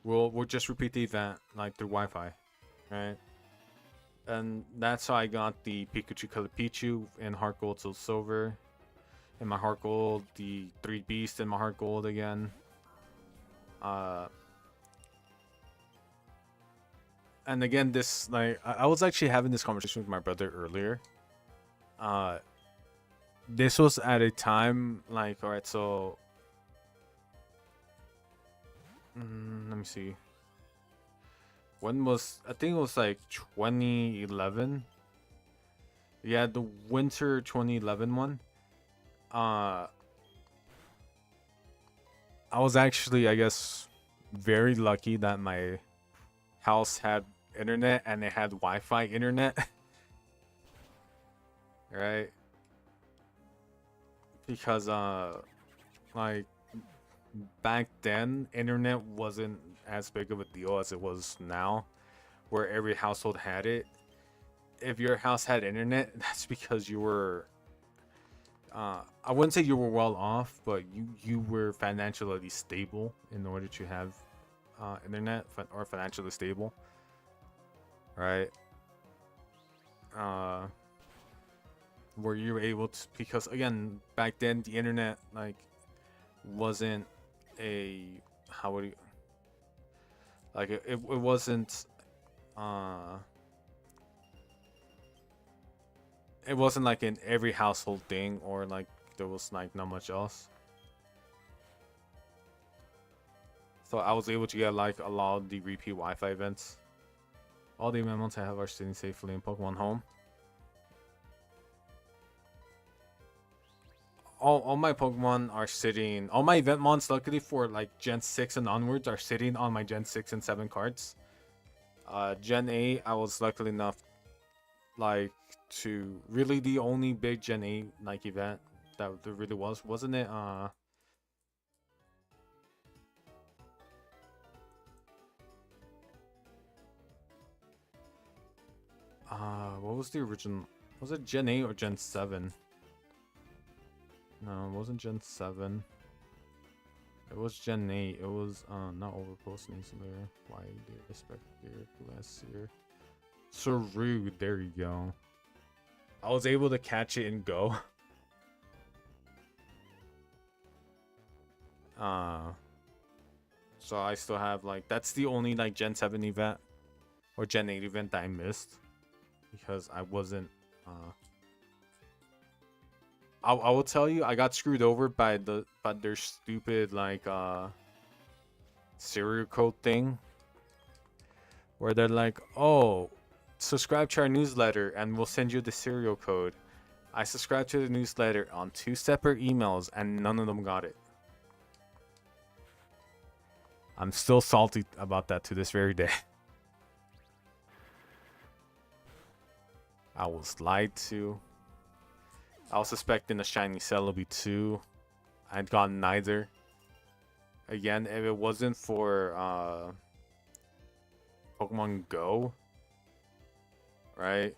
we'll just repeat the event like through Wi-Fi, right? And that's how I got the Pikachu Color Pichu in Heart Gold till Silver. In my Heart Gold, the 3 Beasts in my Heart Gold again. And again, this, like, I was actually having this conversation with my brother earlier. This was at a time, like, alright, so... let me see. When was... I think it was like 2011. Yeah, the winter 2011 one. I was actually, I guess, very lucky that my house had internet and it had Wi-Fi internet. Right? Because like back then internet wasn't as big of a deal as it was now, where every household had it. If your house had internet, that's because you were I wouldn't say you were well off, but you were financially stable in order to have internet, or financially stable, right? Where you were able to, because again, back then the internet, like, wasn't a, how would you, like, it wasn't it wasn't like in every household thing, or like there was like not much else. So I was able to get like a lot of the repeat Wi-Fi events. All the events I have are sitting safely in Pokemon Home. All my Pokemon are sitting, all my event mons, luckily for like Gen 6 and onwards, are sitting on my Gen 6 and 7 cards. Gen 8, I was lucky enough, like, to really the only big Gen 8 like event that there really was, wasn't it? What was the original? Was it Gen 8 or Gen 7? No, it wasn't Gen 7. It was Gen 8. It was not Overpost Nuclear. Why do you respect your Glacier? So rude. There you go. I was able to catch it and go. So I still have, like, that's the only like Gen 7 event or Gen 8 event that I missed because I wasn't I will tell you, I got screwed over by their stupid like serial code thing, where they're like, oh, subscribe to our newsletter and we'll send you the serial code. I subscribed to the newsletter on 2 separate emails and none of them got it. I'm still salty about that to this very day. I was lied to. I was suspecting a shiny Celebi too. I'd gotten neither. Again, if it wasn't for Pokemon Go, right?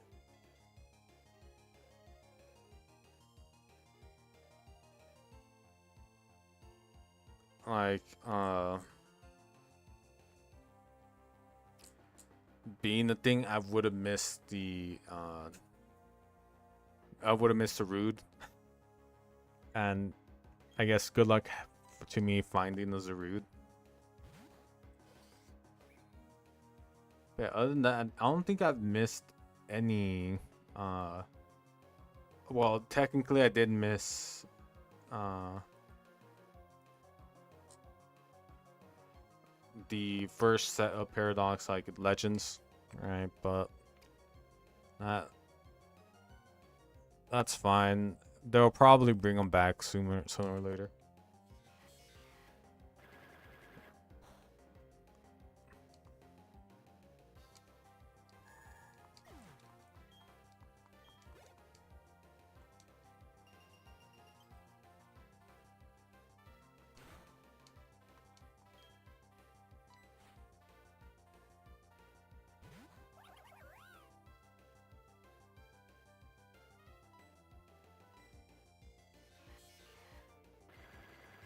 Like, being the thing, I would have missed the Rude. And I guess good luck to me finding the Zarude. But other than that, I don't think I've missed any. Well, technically, I did miss. The first set of Paradox like Legends, right? But that that's fine. They'll probably bring them back sooner or later.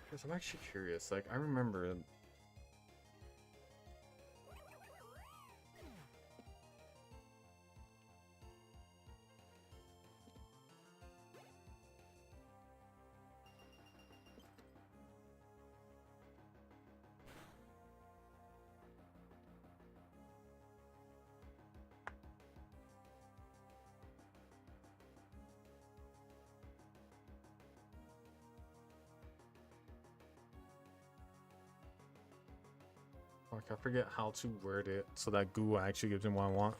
Because I'm actually curious. Like I remember. Like I forget how to word it so that Google actually gives me what I want.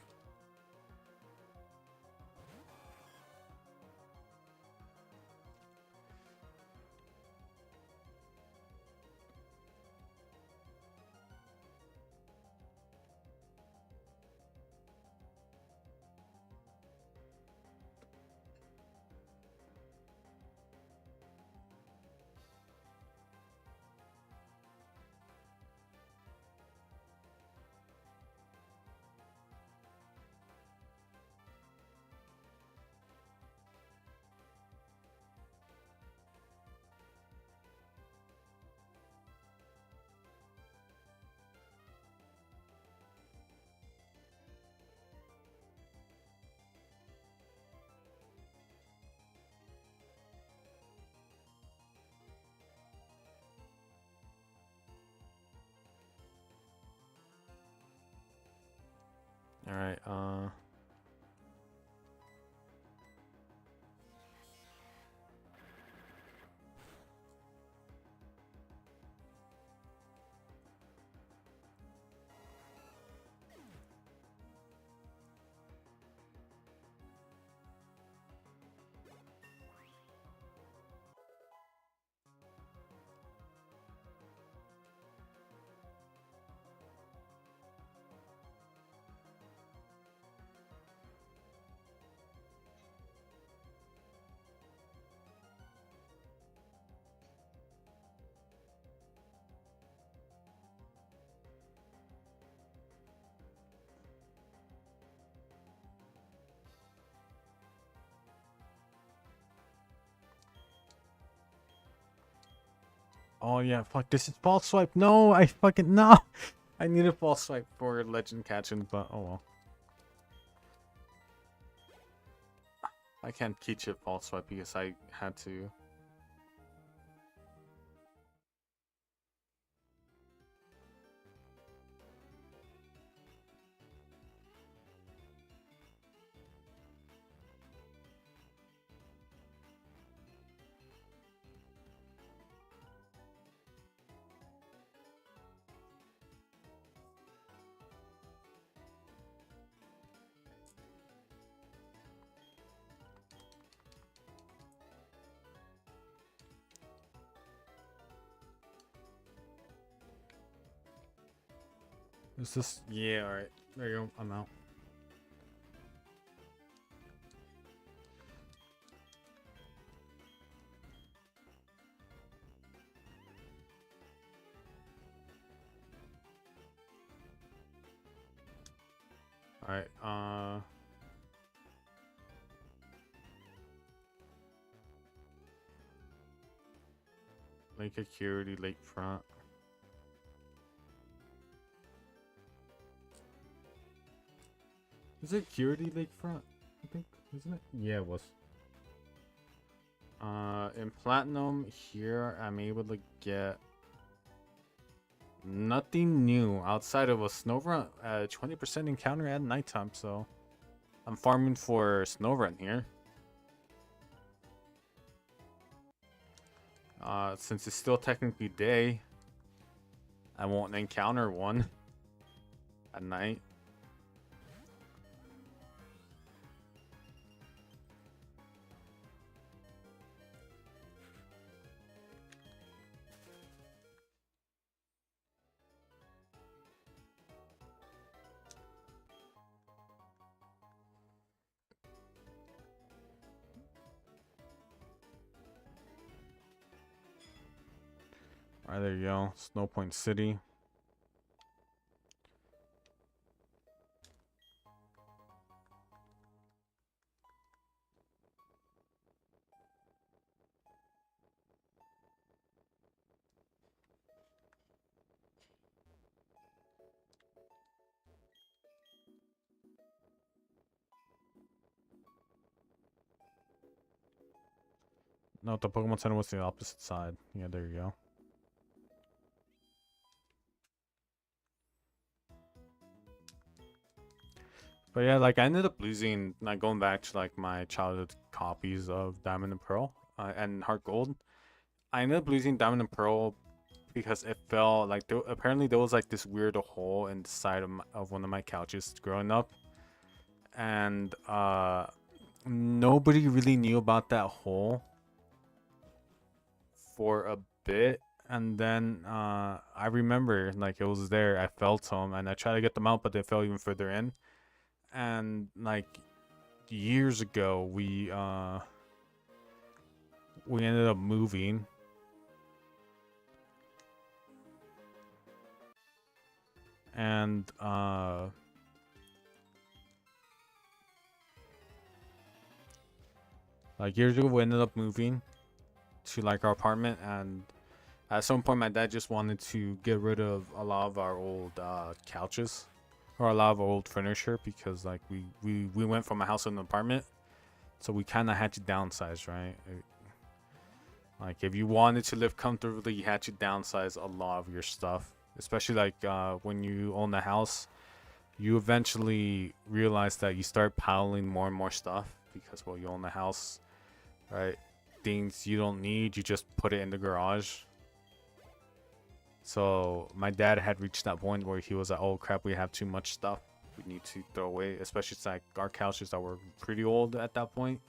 All right. Oh yeah, fuck. This is false swipe. No, I fucking no. I need a false swipe for legend catching, but oh well. I can't teach it false swipe because I had to. Is this? Yeah, all right. There you go. I'm out. All right. Lake Acuity, Lakefront. Is it Acuity Lakefront? I think, isn't it? Yeah, it was. In Platinum here, I'm able to get nothing new outside of a snow run, 20% encounter at nighttime. So I'm farming for snow run here. Since it's still technically day, I won't encounter one at night. Alright, there you go. Snow Point City. No, the Pokemon Center was the opposite side. Yeah, there you go. But yeah, like I ended up losing, like going back to like my childhood copies of Diamond and Pearl and Heart Gold. I ended up losing Diamond and Pearl because it fell like apparently there was like this weird hole in the side of one of my couches growing up, and nobody really knew about that hole for a bit. And then I remember like it was there. I felt them and I tried to get them out, but they fell even further in. And like years ago, we ended up moving. And like years ago, we ended up moving to like our apartment, and at some point, my dad just wanted to get rid of a lot of our old couches or a lot of old furniture because like we went from a house to an apartment, so we kind of had to downsize, right? Like if you wanted to live comfortably, you had to downsize a lot of your stuff, especially like when you own the house. You eventually realize that you start piling more and more stuff because, well, you own the house, right? Things you don't need, you just put it in the garage. So my dad had reached that point where he was like, oh crap, we have too much stuff we need to throw away, especially like our couches that were pretty old at that point.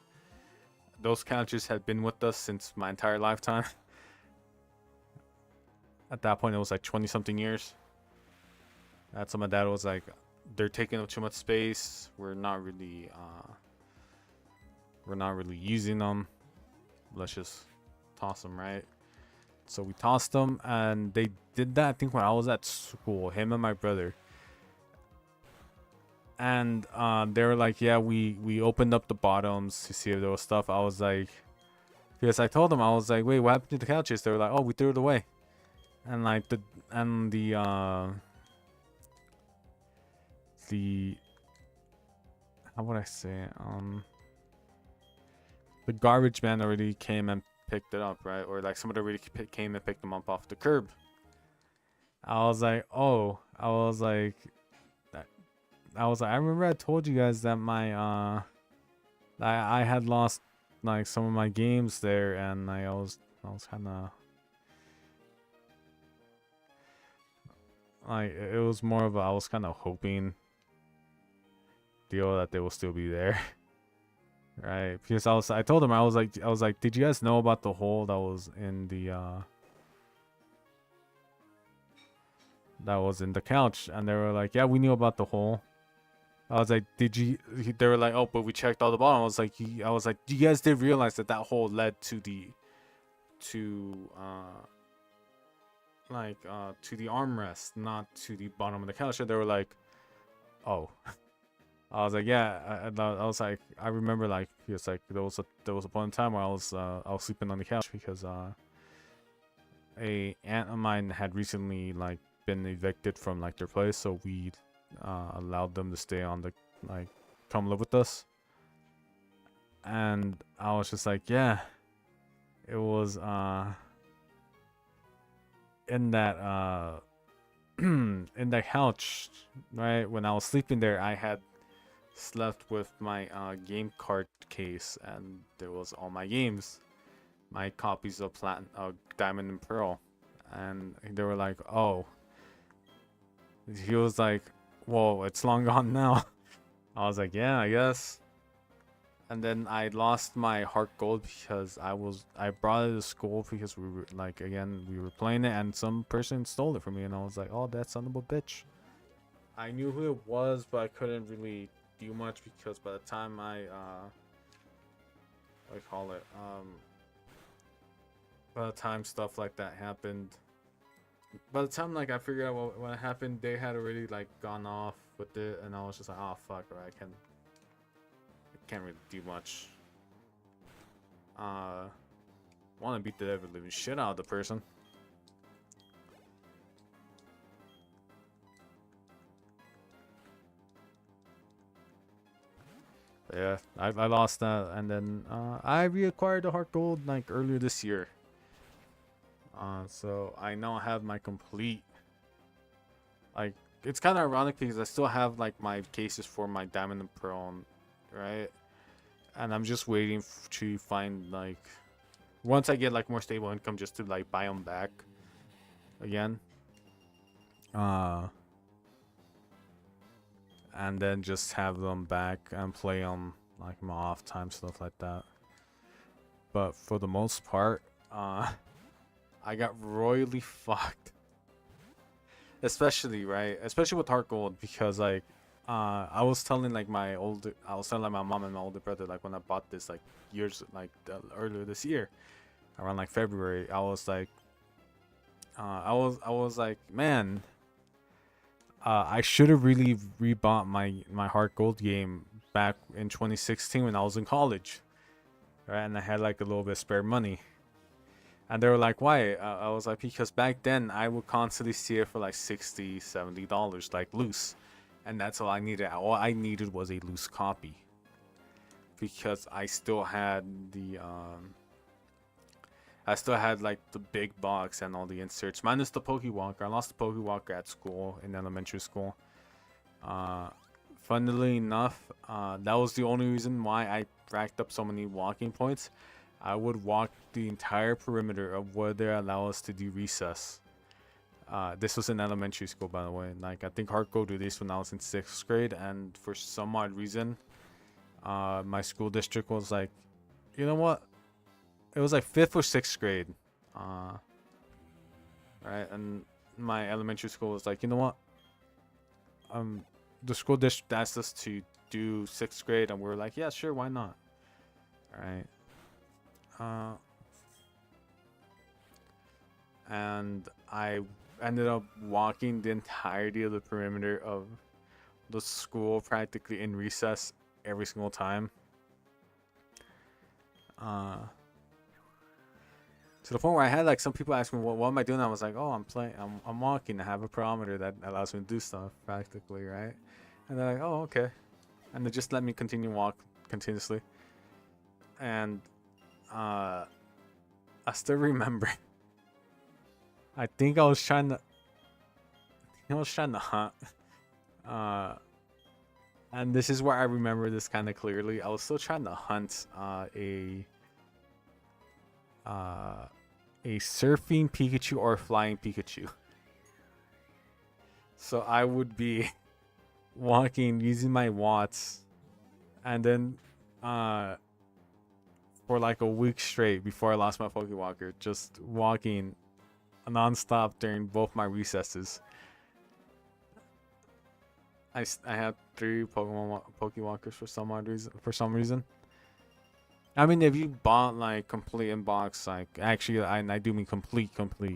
Those couches had been with us since my entire lifetime. At that point, it was like 20 something years. That's when my dad was like, they're taking up too much space. We're not really using them. Let's just toss them, right? So we tossed them, and they did that I think when I was at school, him and my brother. And they were like, yeah, we opened up the bottoms to see if there was stuff. I was like, because I told them, I was like, wait, what happened to the couches? They were like, oh, we threw it away. And like the how would I say it? The garbage man already came and picked it up, right? Or like somebody already came and picked them up off the curb. I was like, oh, I remember I told you guys that my I had lost like some of my games there, and I was kind of like, it was more of a, I was kind of hoping deal that they will still be there. Right, because I told them, I was like, did you guys know about the hole that was in the couch? And they were like, yeah, we knew about the hole. I was like, did you? They were like, oh, but we checked all the bottom. I was like, you guys did realize that hole led to the armrest, not to the bottom of the couch. And they were like, oh. I was like, yeah. I was like, I remember, like, it's like there was a point in time where I was sleeping on the couch because a aunt of mine had recently like been evicted from like their place, so we allowed them to stay on the, like, come live with us. And I was just like, yeah, it was in that in the couch, right? When I was sleeping there, I had slept with my game card case, and there was all my games, my copies of Diamond and Pearl, and they were like, "Oh," he was like, "Whoa, it's long gone now." I was like, "Yeah, I guess." And then I lost my heart gold because I brought it to school because we were like, again, we were playing it and some person stole it from me, and I was like, "Oh, that son of a bitch." I knew who it was, but I couldn't really do much because by the time what do you call it, by the time stuff like that happened, by the time like I figured out what happened, they had already like gone off with it, and I was just like, "Oh fuck, right, I can't really do much." Want to beat the ever living shit out of the person. But yeah, I lost that, and then I reacquired the heart gold like earlier this year. So I now have my complete, like, it's kind of ironic because I still have like my cases for my Diamond and Pearl, right? And I'm just waiting to find like, once I get like more stable income, just to like buy them back again. And then just have them back and play them like my off time, stuff like that. But for the most part, I got royally fucked. Especially with heart gold, because like I was telling like my mom and my older brother, like when I bought this like years like earlier this year, around like February, I was like I was like, man, I should have really rebought my heart gold game back in 2016 when I was in college, right? And I had like a little bit of spare money. And they were like, why? I was like, because back then I would constantly see it for like $60-$70, like loose. And that's all I needed. All I needed was a loose copy. Because I still had like the big box and all the inserts, minus the Pokewalker. I lost the Pokewalker at school, in elementary school. Funnily enough, that was the only reason why I racked up so many walking points. I would walk the entire perimeter of where they allow us to do recess. This was in elementary school, by the way. Like, I think hardcore do this when I was in 6th grade, and for some odd reason, my school district was like, you know what? It was like 5th or 6th grade. Right? And my elementary school was like, you know what? The school district asked us to do 6th grade, and we were like, yeah, sure, why not? Right? And I ended up walking the entirety of the perimeter of the school practically in recess every single time. To the point where I had like some people ask me, what am I doing? I was like, oh, I'm walking. I have a perometer that allows me to do stuff practically, right? And they're like, oh, okay. And they just let me continue walk continuously. And I still remember. I think I was trying to hunt. And this is where I remember this kind of clearly. I was still trying to hunt a surfing Pikachu or a flying Pikachu. So I would be walking using my watts, and then for like a week straight before I lost my Pokewalker, just walking non-stop during both my recesses. I had 3 Pokewalkers for some reason. I mean, if you bought like complete in box, like actually, I do mean complete,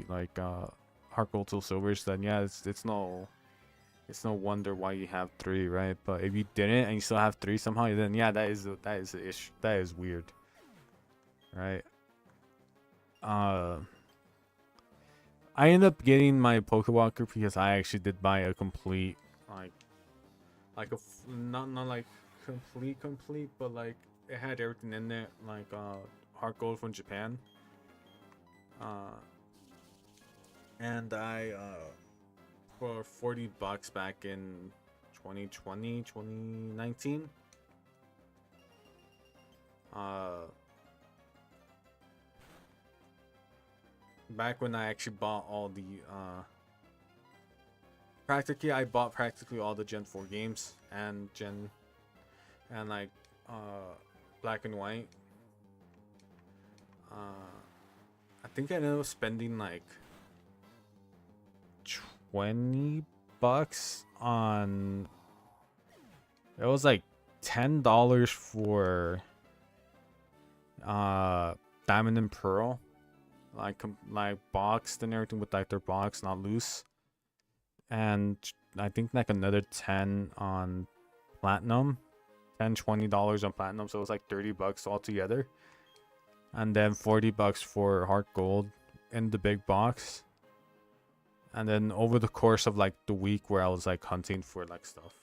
like Heart Gold till Silvers, then yeah, it's no wonder why you have 3, right? But if you didn't and you still have 3 somehow, then yeah, that is the issue. That is weird, right? I ended up getting my Pokewalker because I actually did buy a complete, not like complete, but like it had everything in it, like Heart Gold from Japan. And I for $40 back in 2020, 2019. Back when I actually bought all the I bought practically all the Gen 4 games and like black and white. I think I ended up spending like $20 on. It was like $10 for Diamond and Pearl, like boxed and everything with like their box, not loose. And I think like another 10 on Platinum, $20 on Platinum, so it was like $30 altogether. And then $40 for Heart Gold in the big box. And then over the course of like the week where I was like hunting for like stuff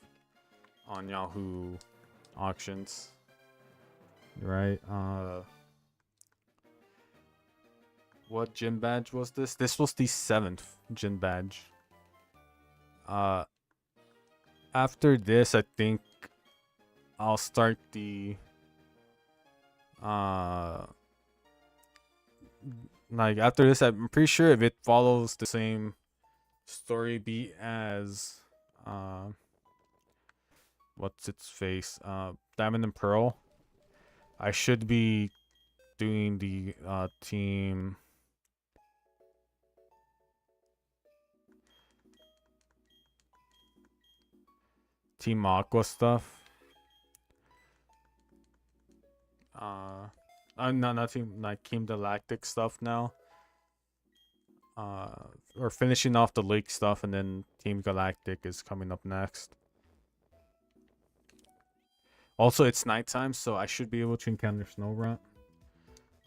on Yahoo auctions, right? What gym badge was this? This was the 7th gym badge. After this, I think I'll start the like after this, I'm pretty sure if it follows the same story beat as what's its face, Diamond and Pearl, I should be doing the team Aqua stuff. Not team, like Team Galactic stuff now. Or finishing off the Lake stuff, and then Team Galactic is coming up next. Also, it's nighttime, so I should be able to encounter Snow Runt.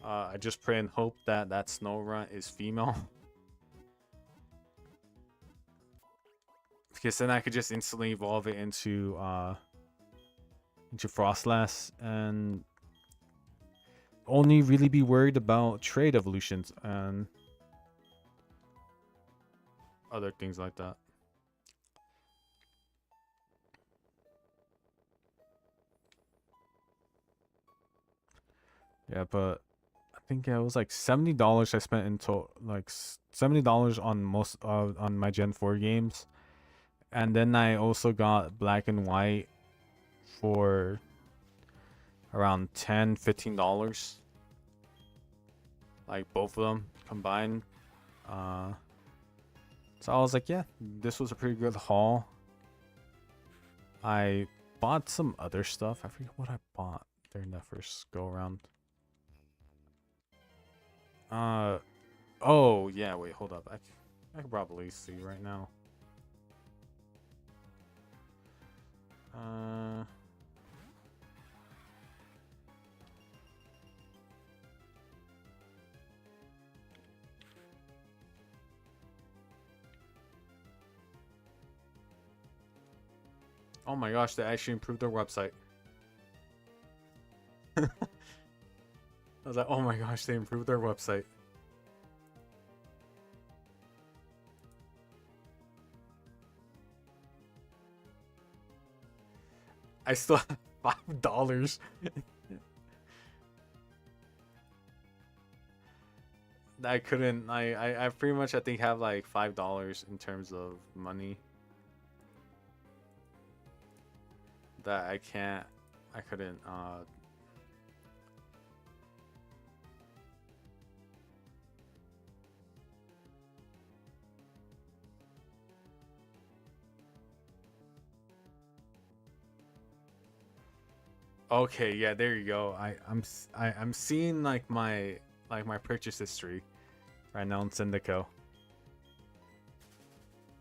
I just pray and hope that that Snow Runt is female. Because then I could just instantly evolve it into Frostlass and only really be worried about trade evolutions and other things like that. Yeah, but I think it was like $70 I spent in total, like $70 on most on my Gen 4 games. And then I also got black and white for around $10-15. Like both of them combined. So I was like, yeah, this was a pretty good haul. I bought some other stuff. I forget what I bought during that first go around. Oh yeah, wait, hold up. I can probably see right now. Oh my gosh, they actually improved their website. I was like, oh my gosh, they improved their website. I still have $5. I couldn't. I pretty much I think have like $5 in terms of money that I couldn't Okay, yeah, there you go. I'm seeing like my purchase history right now in Syndico.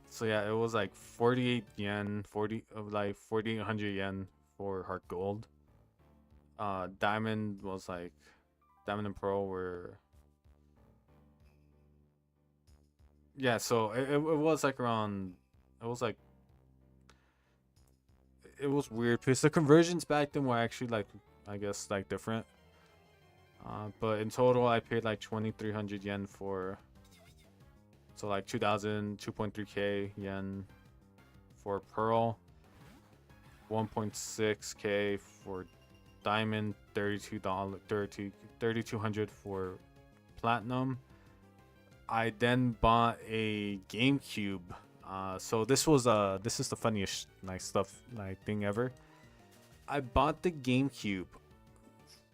So yeah, it was like 48 yen, 4,800 yen for Heart Gold. Diamond was like Diamond and Pearl were, yeah, so it was like around, it was like, it was weird because the conversions back then were actually like, I guess, like different. But in total I paid like 2,300 yen for So like 2,000, 2.3k yen for pearl, 1.6k for diamond, $32, 3,200 for platinum. I then bought a GameCube. So this is the funniest thing ever. I bought the GameCube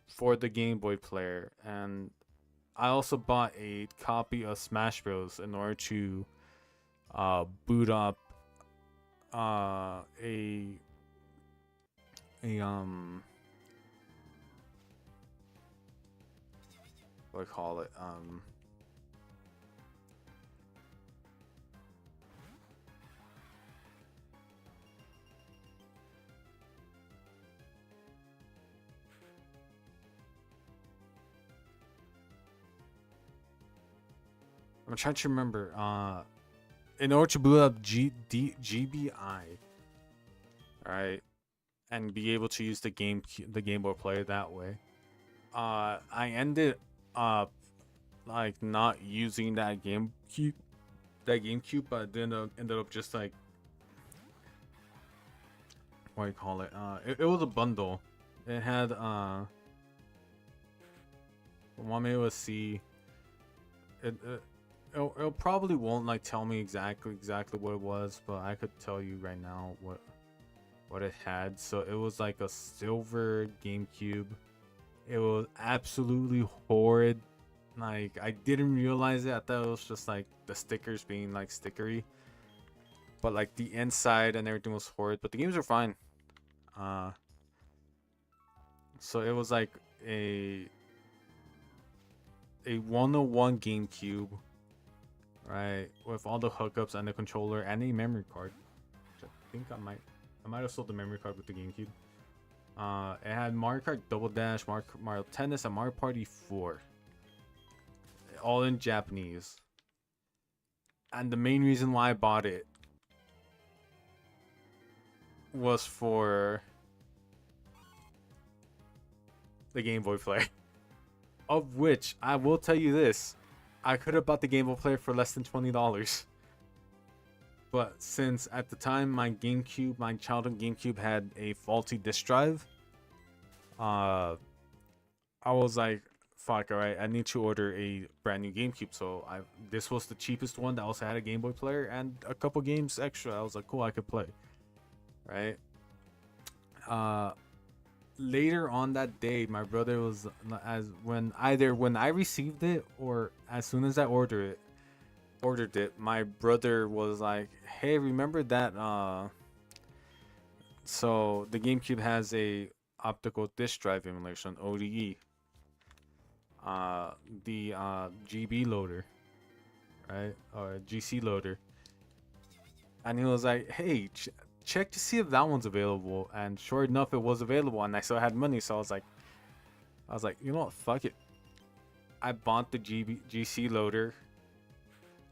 for the Game Boy player, and I also bought a copy of Smash Bros. In order to boot up a what do I call it, I'm trying to remember. In order to boot up GBI, right, and be able to use the Game Boy player that way, I ended up like not using that GameCube, but then ended up just like, what do you call it? It was a bundle. It had want me to see it. It probably won't like tell me exactly what it was, but I could tell you right now what it had. So it was like a silver GameCube. It was absolutely horrid. Like, I didn't realize it. I thought it was just like the stickers being like stickery, but like the inside and everything was horrid. But the games were fine. So it was like a 101 GameCube, right, with all the hookups and the controller and a memory card. I think I might have sold the memory card with the GameCube. It had Mario Kart Double Dash, Mario Tennis, and Mario Party 4, all in Japanese. And the main reason why I bought it was for the Game Boy player. Of which, I will tell you this, I could have bought the Game Boy player for less than $20. But since at the time my childhood GameCube had a faulty disk drive, I was like, fuck, alright, I need to order a brand new GameCube. So this was the cheapest one that also had a Game Boy player and a couple games extra. I was like, cool, I could play. Right? Later on that day, my brother was, when I received it or as soon as I ordered it, my brother was like, hey, remember that so the GameCube has a optical disc drive emulation, ODE, the GB loader, right, or GC loader, and he was like, hey, check to see if that one's available. And sure enough, it was available, and I still had money, so I was like, you know what, fuck it. I bought the GC loader,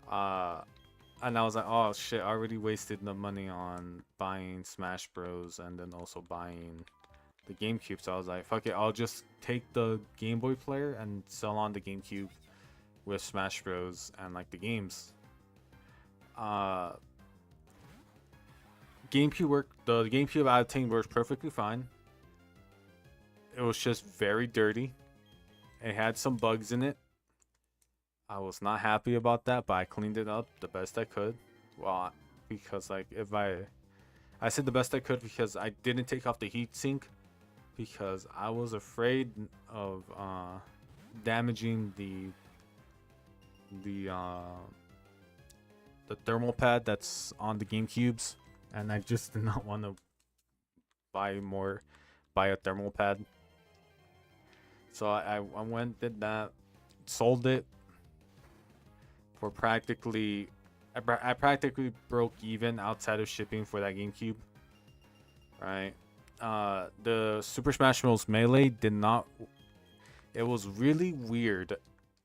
and I was like, oh shit, I already wasted the money on buying Smash Bros. And then also buying the GameCube. So I was like, fuck it, I'll just take the Game Boy player and sell on the GameCube with Smash Bros. And like the games. The GameCube I obtained worked perfectly fine. It was just very dirty. It had some bugs in it. I was not happy about that, but I cleaned it up the best I could. Well, because like I said the best I could because I didn't take off the heatsink because I was afraid of damaging the thermal pad that's on the GameCubes, and I just did not want to buy a thermal pad. So I went, did that, sold it for practically, I practically broke even outside of shipping for that GameCube, right? The Super Smash Bros. Melee did not, it was really weird.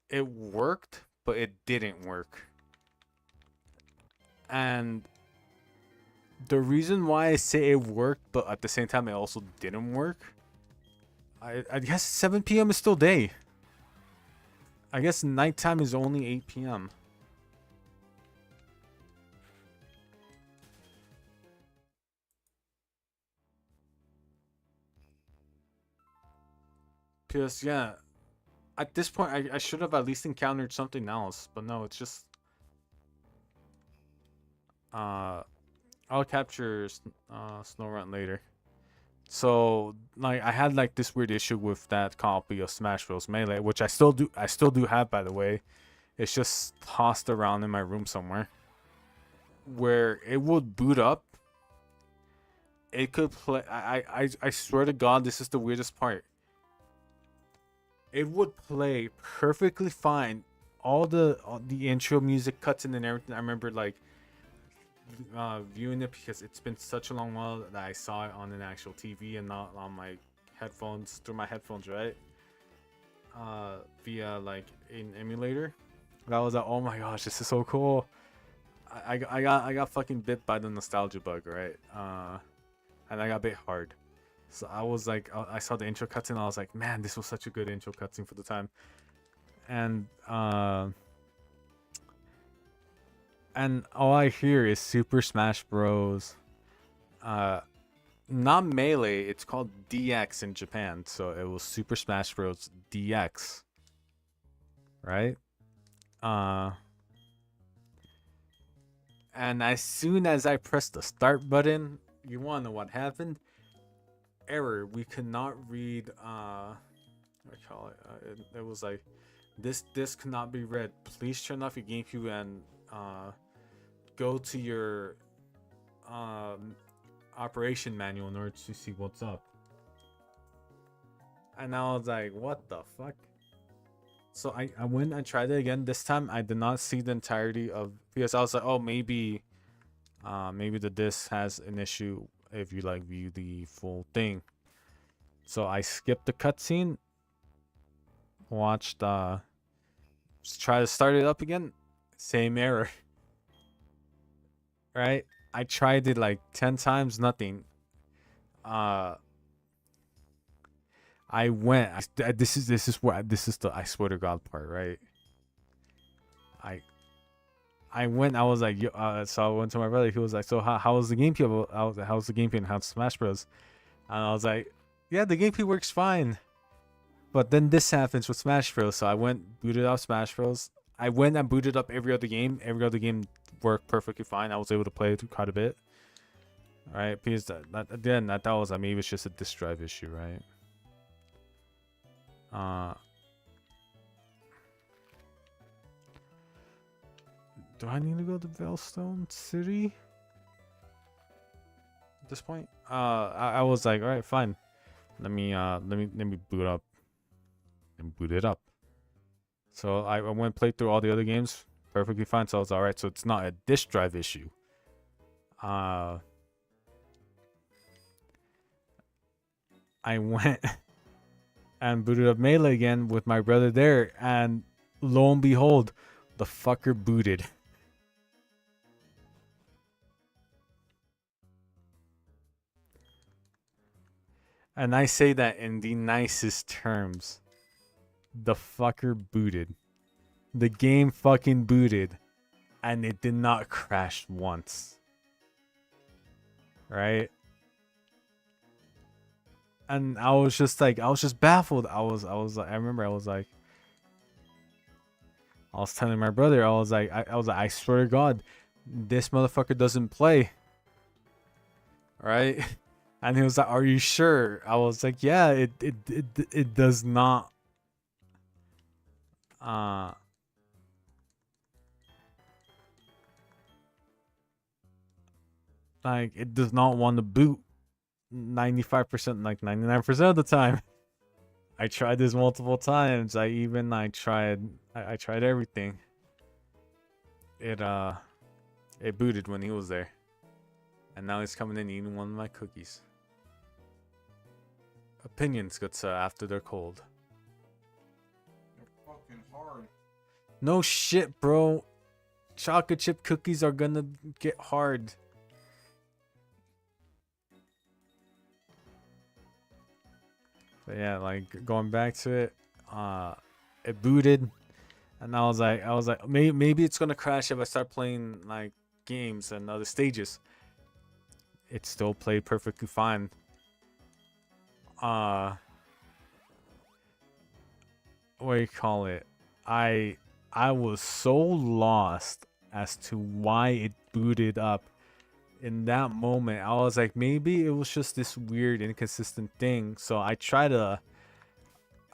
It worked, but it didn't work. And the reason why I say it worked, but at the same time it also didn't work, I guess 7 p.m. is still day. I guess nighttime is only 8 p.m. Because yeah, at this point I should have at least encountered something else, but no, it's just uh I'll capture Snowrun later. So like I had like this weird issue with that copy of Smash Bros. Melee, which I still do have, by the way. It's just tossed around in my room somewhere. Where it would boot up. It could play. I swear to God, this is the weirdest part. It would play perfectly fine. All the intro music cuts in and everything. I remember like viewing it because it's been such a long while that I saw it on an actual TV and not on my headphones, through my headphones, right? Via like an emulator. That was like, oh my gosh, this is so cool. I got fucking bit by the nostalgia bug, right? And I got bit hard. So I was like, I saw the intro cutscene. I was like, man, this was such a good intro cutscene for the time. And all I hear is Super Smash Bros. Not Melee. It's called DX in Japan. So it was Super Smash Bros. DX, right? And as soon as I pressed the start button, you wanna know what happened? Error. We could not read. I call it. It was like, this disc cannot be read. Please turn off your GameCube and go to your operation manual in order to see what's up. And I was like, what the fuck? So I went and tried it again. This time I did not see the entirety of, because I was like, oh, maybe the disc has an issue if you like view the full thing. So I skipped the cutscene, watched try to start it up again, same error. Right? I tried it like 10 times, nothing. I went. This is the I swear to God part, right? I went. I was like, so I went to my brother. He was like, so how was the gameplay? How's the gameplay and how's Smash Bros? And I was like, yeah, the gameplay works fine. But then this happens with Smash Bros. So I went, booted up Smash Bros. I went and booted up every other game. Every other game worked perfectly fine. I was able to play it quite a bit. All right, because then that was, I mean, it was just a disk drive issue, right? Do I need to go to Veilstone City at this point? I was like, all right, fine. Let me boot up and boot it up. So I went and played through all the other games perfectly fine. So I was all right. So it's not a disk drive issue. I went and booted up Melee again with my brother there, and lo and behold, the fucker booted. And I say that in the nicest terms. The fucker booted. The game fucking booted. And it did not crash once. Right? And I was just like, I was just baffled. I remember I was telling my brother, I was like, I swear to God, this motherfucker doesn't play. Right? And he was like, are you sure? I was like, yeah, it does not. Like, it does not want to boot 95%, like 99% of the time. I tried this multiple times. I tried everything. It booted when he was there. And now he's coming in eating one of my cookies. Opinions get after they're cold. They're fucking hard. No shit, bro. Chocolate chip cookies are gonna get hard. But yeah, like going back to it, it booted, and I was like, maybe it's gonna crash if I start playing like games and other stages. It still played perfectly fine. what do you call it? I I was so lost as to why it booted up in that moment. I was like, maybe it was just this weird inconsistent thing. So I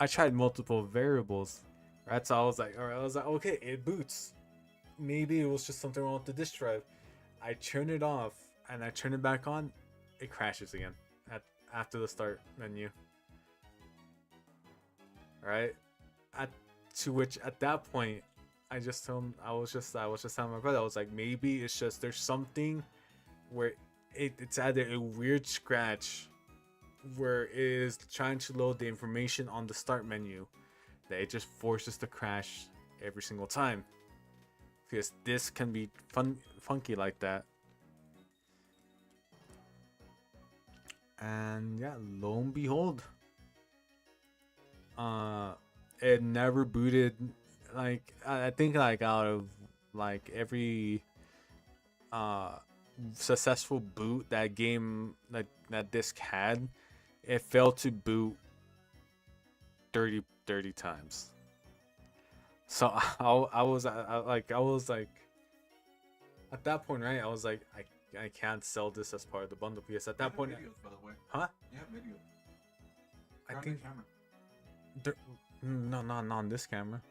tried multiple variables. Right. So I was like, all right, I was like, okay, it boots. Maybe it was just something wrong with the disk drive. I turn it off and I turn it back on, it crashes again at after the start menu. Right? At to which at that point I was just telling my brother, I was like, maybe it's just there's something where it's either a weird scratch where it is trying to load the information on the start menu that it just forces to crash every single time. Because this can be funky like that. And yeah, lo and behold, uh it never booted. Like I think like out of like every uh successful boot that game that disc had, it failed to boot 30 times. So I was like at that point, right? I was like, I can't sell this as part of the bundle because at that point, videos, by the way. huh? You have videos. I Grab think the camera. there, no, not on this camera,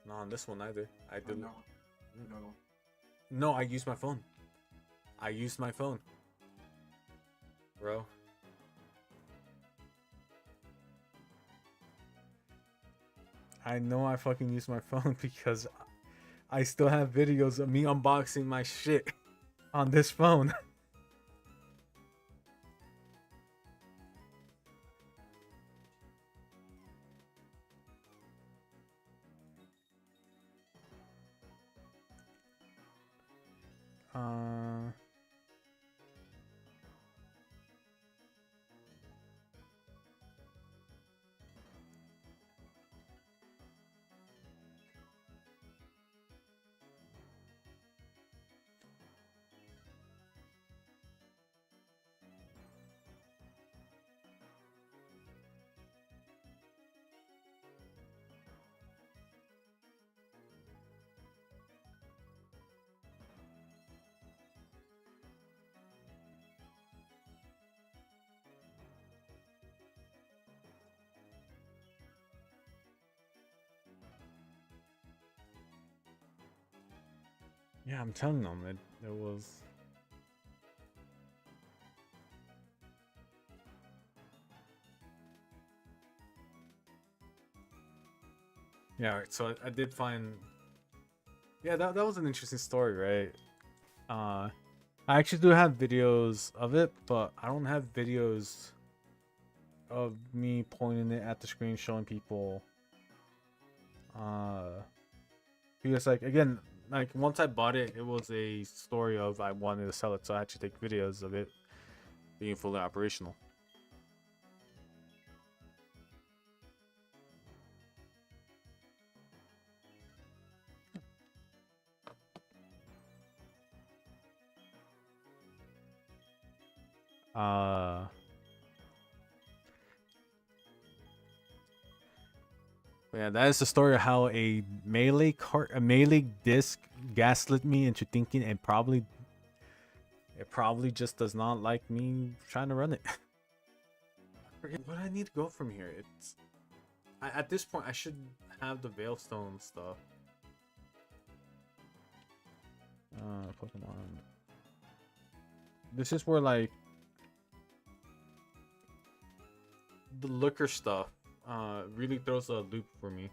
not on this one either. I did. No. No. No, I used my phone. I used my phone, bro. I know I fucking used my phone because I still have videos of me unboxing my shit on this phone. uh yeah, I'm telling them it was. Yeah, alright, so I did find. Yeah, that was an interesting story, right? I actually do have videos of it, but I don't have videos of me pointing it at the screen showing people. Uh, because like again, like once I bought it, it was a story of I wanted to sell it, so I had to take videos of it being fully operational. Uh, yeah, that is the story of how a a melee disc gaslit me into thinking it probably just does not like me trying to run it. I forget what I need to go from here. At this point I should have the Veilstone stuff. Pokemon. This is where like the looker stuff really throws a loop for me.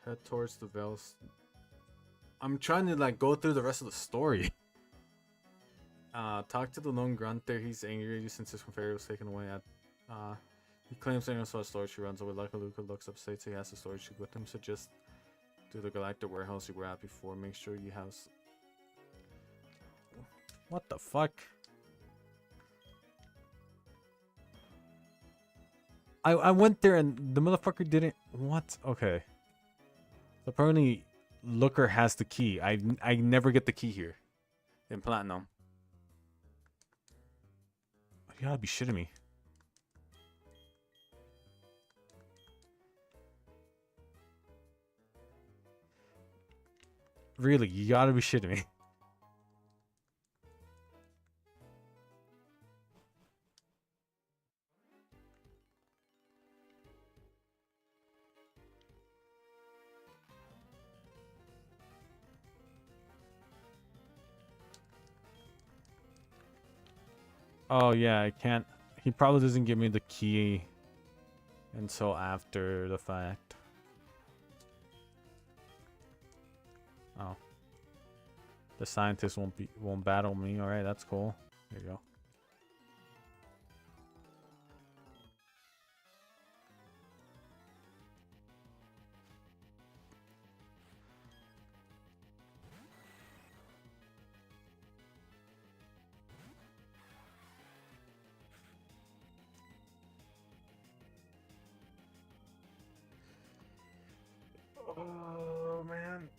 Head towards the Veils. I'm trying to like go through the rest of the story. Talk to the lone grunter. He's angry at you since his confederate was taken away. He claims there no storage. He runs away. Lucky Luca looks up, states he has the storage with him. So just do the galactic warehouse you were at before. Make sure you have. What the fuck? I went there and the motherfucker didn't. What? Okay. Apparently, Looker has the key. I never get the key here in Platinum. You gotta be shitting me. Really, you gotta be shitting me. Oh yeah, I can't. He probably doesn't give me the key until after the fact. Oh. The scientist won't battle me. All right, that's cool. There you go. Oh man.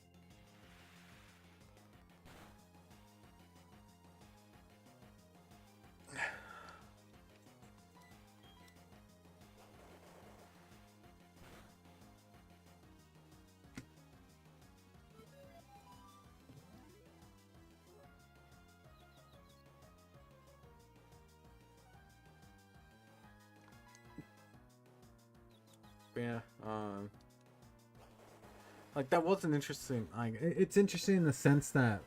Yeah. Like that wasn't interesting. Like it's interesting in the sense that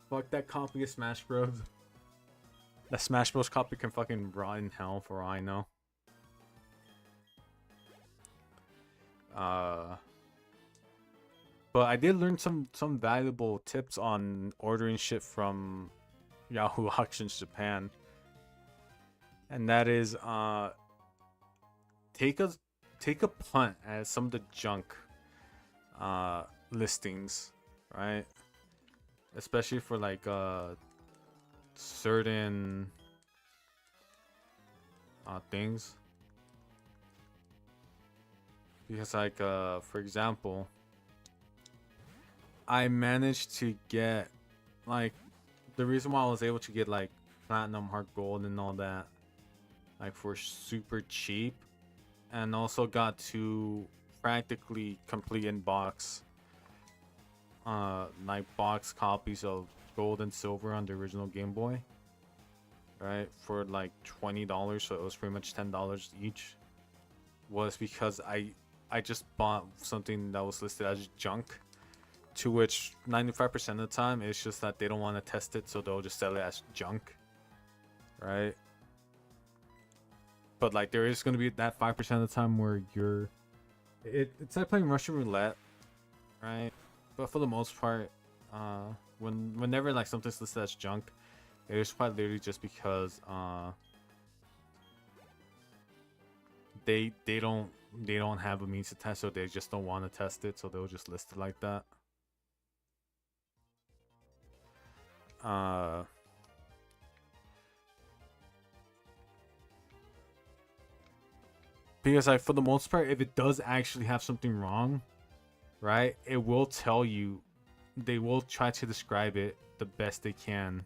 fuck that copy of Smash Bros. That Smash Bros. Copy can fucking rot in hell for all I know. But I did learn some valuable tips on ordering shit from Yahoo Auctions Japan. And that is take a punt at some of the junk listings, right? Especially for like certain things. Because like for example, I managed to get like the reason why I was able to get like platinum, heart gold and all that like for super cheap, and also got to practically complete in box like box copies of gold and silver on the original Game Boy, right, for like $20, so it was pretty much $10 each, was because I just bought something that was listed as junk, to which 95% of the time it's just that they don't want to test it, so they'll just sell it as junk, right? But like there is going to be that 5% of the time where it's like playing Russian roulette, right? But for the most part, whenever like something's listed as junk, it is quite literally just because they don't have a means to test, so they just don't want to test it, so they'll just list it like that. Because like for the most part, if it does actually have something wrong, right, it will tell you. They will try to describe it the best they can.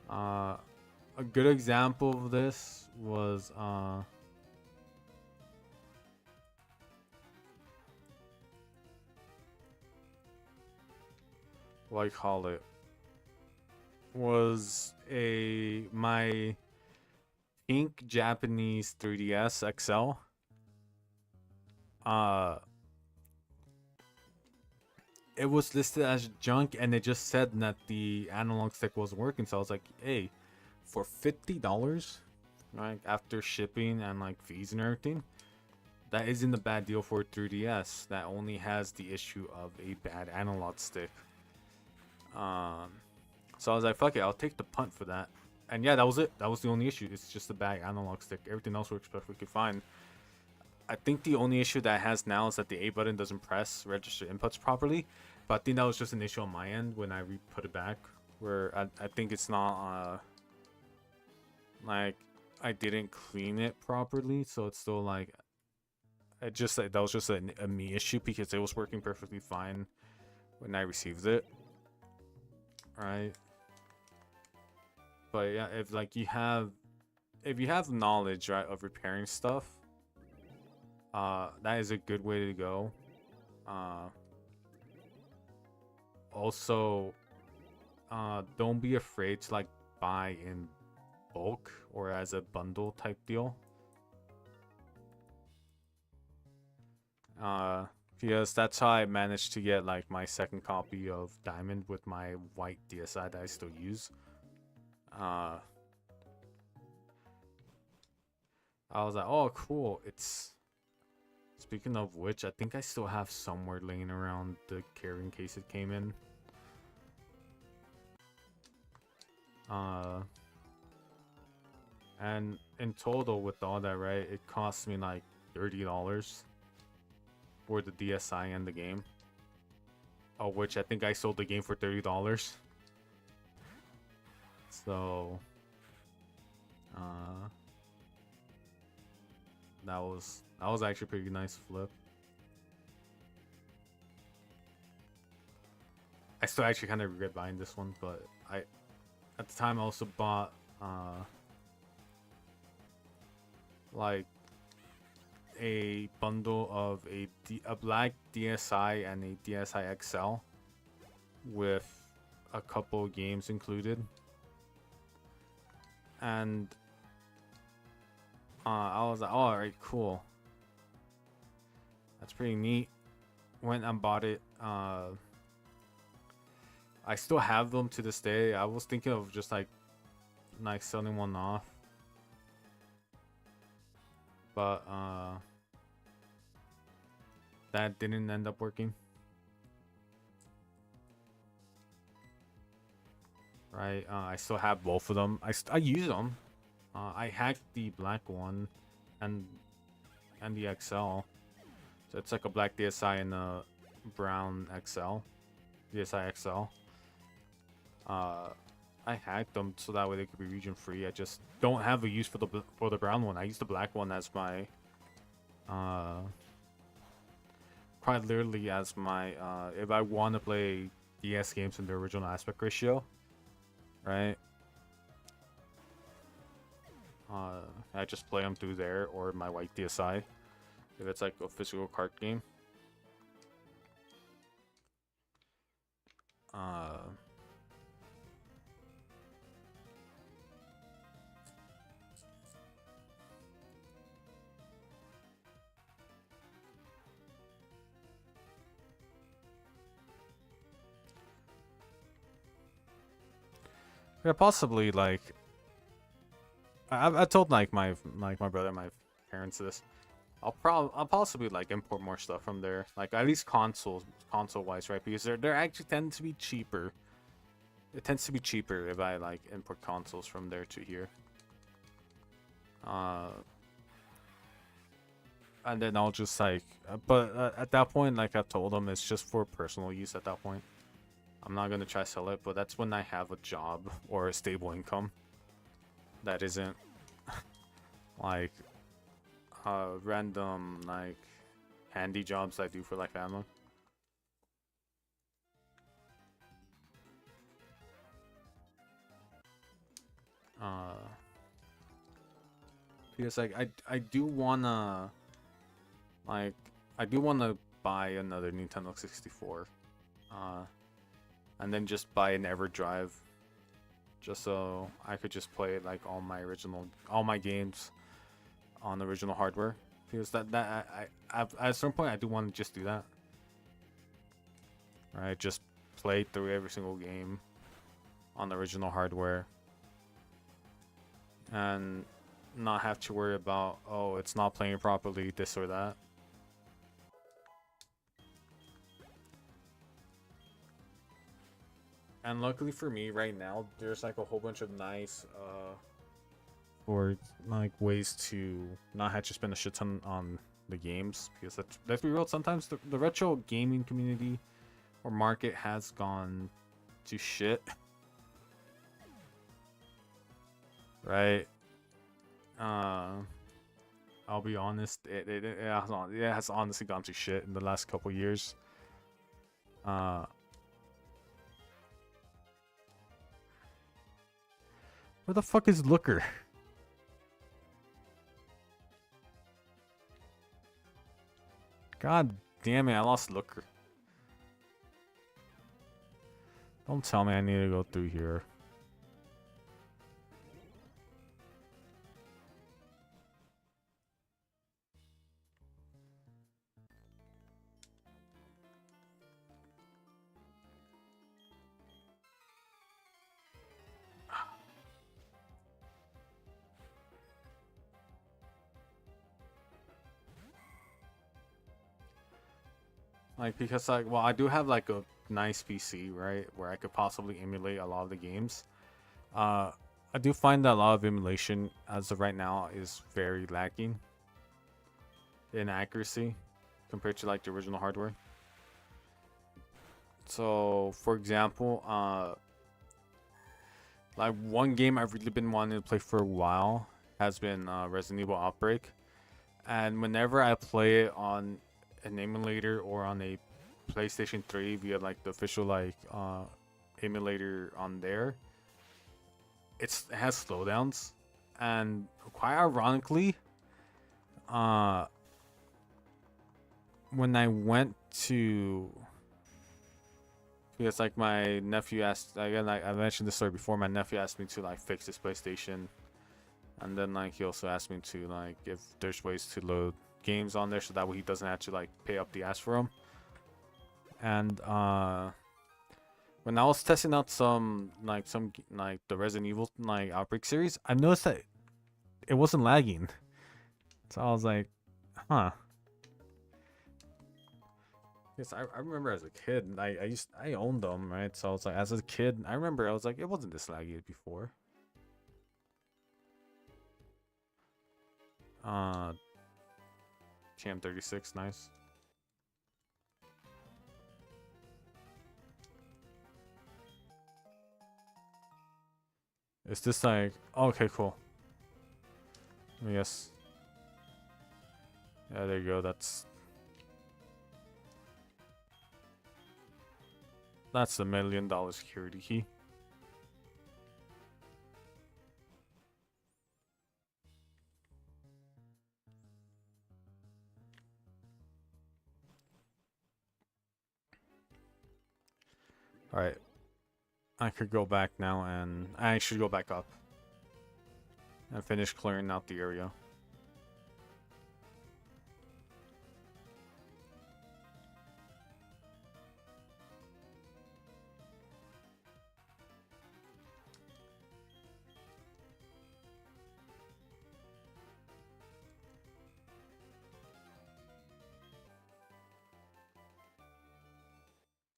A good example of this was what do you call it, was my pink Japanese 3DS XL. It was listed as junk, and it just said that the analog stick wasn't working. So I was like, hey, for $50, right, after shipping and like fees and everything, that isn't a bad deal for a 3DS that only has the issue of a bad analog stick. So I was like, fuck it, I'll take the punt for that. And yeah, that was it. That was the only issue. It's just a bad analog stick. Everything else works perfectly fine. I think the only issue that it has now is that the A button doesn't press register inputs properly. But I think that was just an issue on my end when I put it back, where I think it's not like I didn't clean it properly, so it's still like that was just a me issue because it was working perfectly fine when I received it, right? But yeah, if you have knowledge, right, of repairing stuff, that is a good way to go. Also, don't be afraid to like buy in bulk or as a bundle type deal. Because that's how I managed to get like my second copy of Diamond with my white DSi that I still use. I was like, oh, cool. Speaking of which, I think I still have somewhere laying around the carrying case it came in. And in total with all that, right, it cost me like $30 for the DSi and the game. Of which I think I sold the game for $30. So, that was actually a pretty nice flip. I still actually kind of regret buying this one, but at the time I also bought like a bundle of a black DSi and a DSi XL with a couple games included, and I was like, oh, alright, cool, that's pretty neat. Went and bought it. I still have them to this day. I was thinking of just like selling one off, but that didn't end up working. Right, I still have both of them. I use them. I hacked the black one and the XL, so it's like a black DSi and a brown DSi XL. I hacked them so that way they could be region free. I just don't have a use for the brown one. I use the black one as my quite literally as my if I want to play DS games in the original aspect ratio, right? I just play them through there or my white DSi if it's like a physical card game. Yeah, possibly like I told like my brother, my parents this. I'll possibly like import more stuff from there, like at least console wise, right? Because they're actually tend to be cheaper. It tends to be cheaper if I like import consoles from there to here. And then I'll just like, but at that point, like I've told them, it's just for personal use at that point. I'm not gonna try to sell it, but that's when I have a job or a stable income that isn't like random like handy jobs I do for like family. Because like I do wanna like buy another Nintendo 64, and then just buy an EverDrive, just so I could just play like all my games on the original hardware. Because that at some point I do want to just do that, right? Just play through every single game on the original hardware and not have to worry about, oh, it's not playing properly, this or that. And luckily for me right now, there's like a whole bunch of nice or like ways to not have to spend a shit ton on the games, because let's be real, sometimes the retro gaming community or market has gone to shit. Right? I'll be honest, it has honestly gone to shit in the last couple years. Uh, where the fuck is Looker? God damn it, I lost Looker. Don't tell me I need to go through here. Like, because like, well, I do have like a nice PC, right, where I could possibly emulate a lot of the games. I do find that a lot of emulation as of right now is very lacking in accuracy compared to like the original hardware. So, for example, like one game I've really been wanting to play for a while has been Resident Evil Outbreak, and whenever I play it on an emulator or on a PlayStation 3 via like the official like emulator on there, it has slowdowns, and quite ironically, when I went to, because like my nephew asked again, like I mentioned this story before, my nephew asked me to like fix his PlayStation, and then like he also asked me to like if there's ways to load games on there so that way he doesn't have to like pay up the ass for them. And when I was testing out some the Resident Evil like Outbreak series, I noticed that it wasn't lagging. So I was like, huh. Yes, I remember as a kid, I owned them, right? So I was like, as a kid, I remember I was like, it wasn't this laggy before. TM36, nice. Is this like, oh, okay, cool. Yes. Yeah, there you go. That's the $1 million security key. All right. I could go back now, and I should go back up and finish clearing out the area.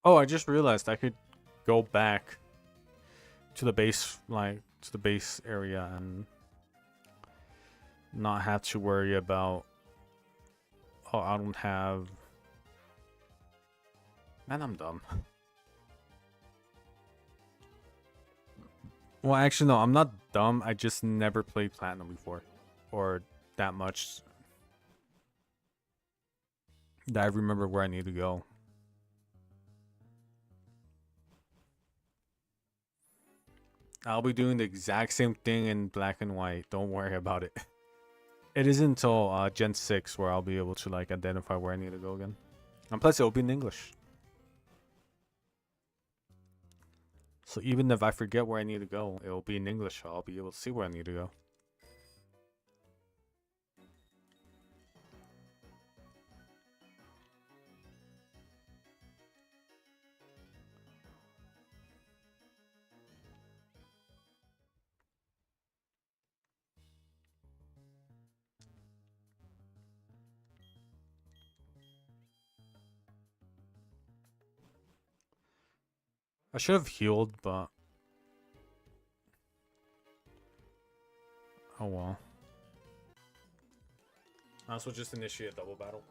Oh, I just realized I could go back to the base, like to the base area, and not have to worry about, oh, I don't have. Man, I'm dumb. Well, actually, no, I'm not dumb. I just never played Platinum before, or that much that I remember where I need to go. I'll be doing the exact same thing in black and white. Don't worry about it. It isn't until Gen 6 where I'll be able to like identify where I need to go again. And plus, it'll be in English. So even if I forget where I need to go, it'll be in English. So I'll be able to see where I need to go. I should have healed, but oh well. I also just initiate a double battle.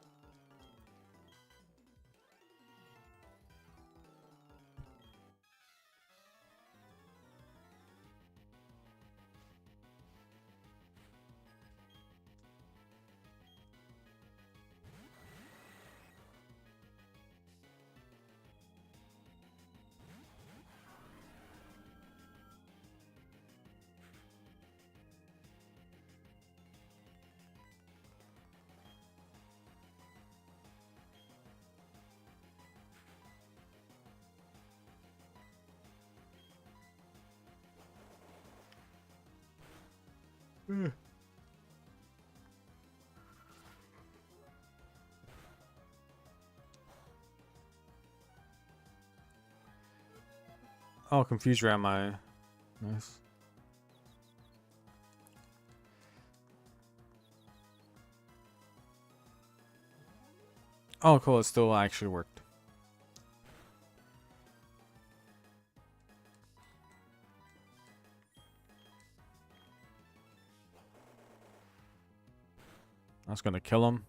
Oh, confused ram eye. Nice. Oh, cool. It still actually worked. I was gonna kill him.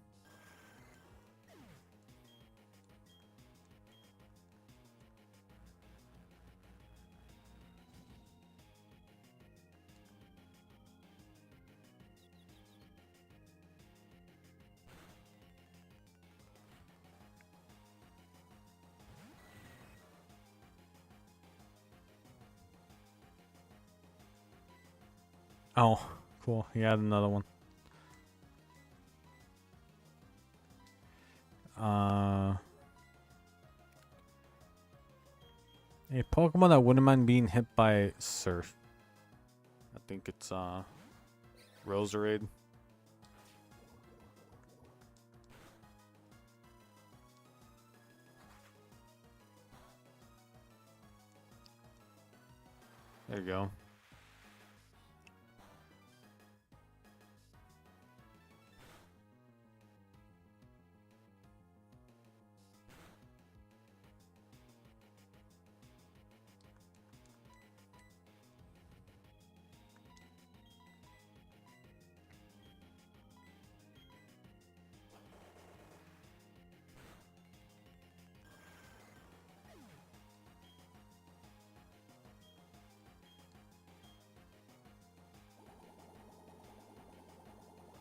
Oh, cool. He had another one. A Pokemon that wouldn't mind being hit by Surf. I think it's Roserade. There you go.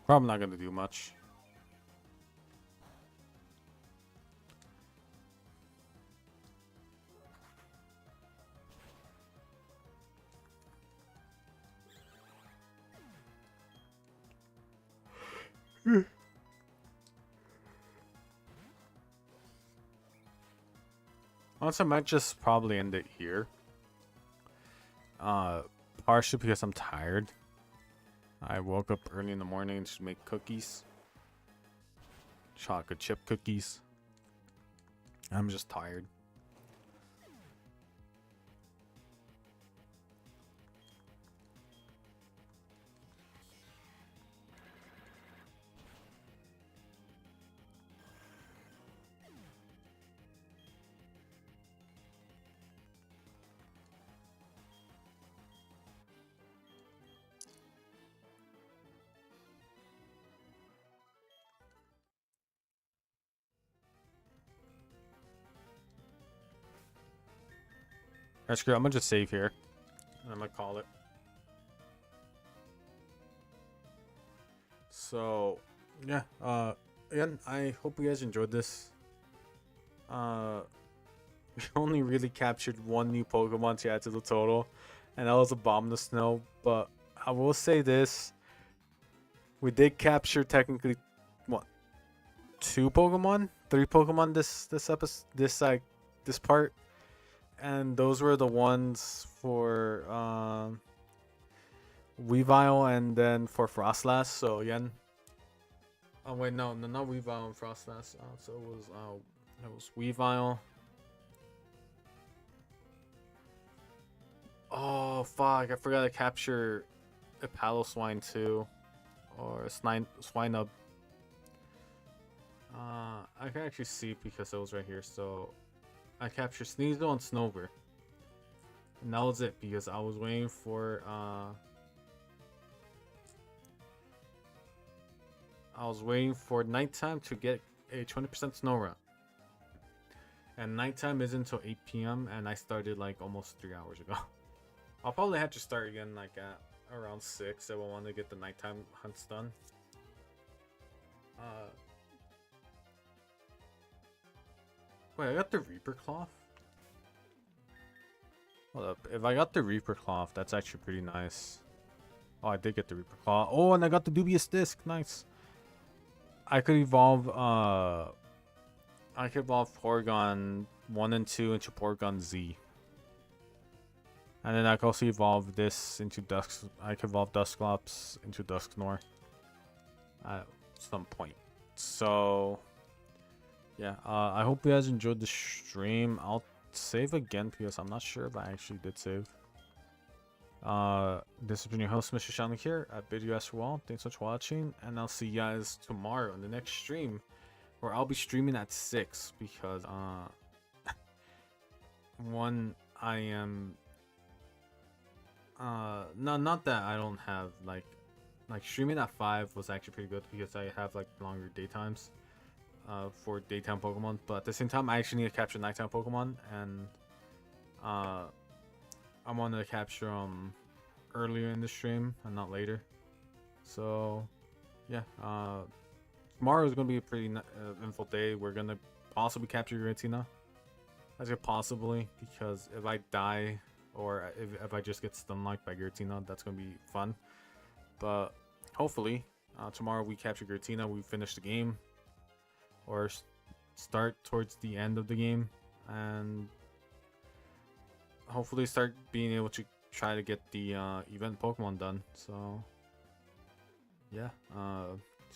Probably not gonna do much. Honestly, I might just probably end it here. Partially because I'm tired. I woke up early in the morning to make cookies. Chocolate chip cookies. I'm just tired. Alright, screw it. I'm gonna just save here. And I'm gonna call it. So, yeah. Again, I hope you guys enjoyed this. We only really captured one new Pokemon to add to the total, and that was a Bomb the Snow. But I will say this: we did capture technically what, 2 Pokemon, 3 Pokemon this episode, this part, and those were the ones for Weavile and then for Frostlass. So again, oh wait, no, not Weavile and Frostlass. So it was Weavile. Oh fuck! I forgot to capture a Swine too, or a Swinub. I can actually see because it was right here. So I captured Sneasel and Snover, and that was it because I was waiting for nighttime to get a 20% snow run. And nighttime isn't until 8 p.m. and I started like almost 3 hours ago. I'll probably have to start again like at around 6 if I want to get the nighttime hunts done. Wait, I got the Reaper Cloth? Hold up. If I got the Reaper Cloth, that's actually pretty nice. Oh, I did get the Reaper Claw. Oh, and I got the Dubious Disc. Nice. I could evolve Porygon 1 and 2 into Porygon Z. And then I can also evolve this into Dusk. I can evolve Dusclops into Dusknor at some point. So yeah, I hope you guys enjoyed the stream. I'll save again because I'm not sure if I actually did save. This has been your host, Mr. Shanley here at wont. Thanks so much for watching, and I'll see you guys tomorrow in the next stream, where I'll be streaming at 6 because one, I am no, not that I don't have like streaming at 5 was actually pretty good because I have like longer daytimes for daytime Pokemon, but at the same time I actually need to capture nighttime Pokemon, and I wanted to capture earlier in the stream and not later. So yeah, tomorrow is gonna be a pretty eventful day. We're gonna possibly capture Giratina. I say possibly because if I die or if I just get stun locked by Giratina, that's gonna be fun. But hopefully tomorrow we capture Giratina, we finish the game, or start towards the end of the game, and hopefully start being able to try to get the event Pokemon done. So yeah,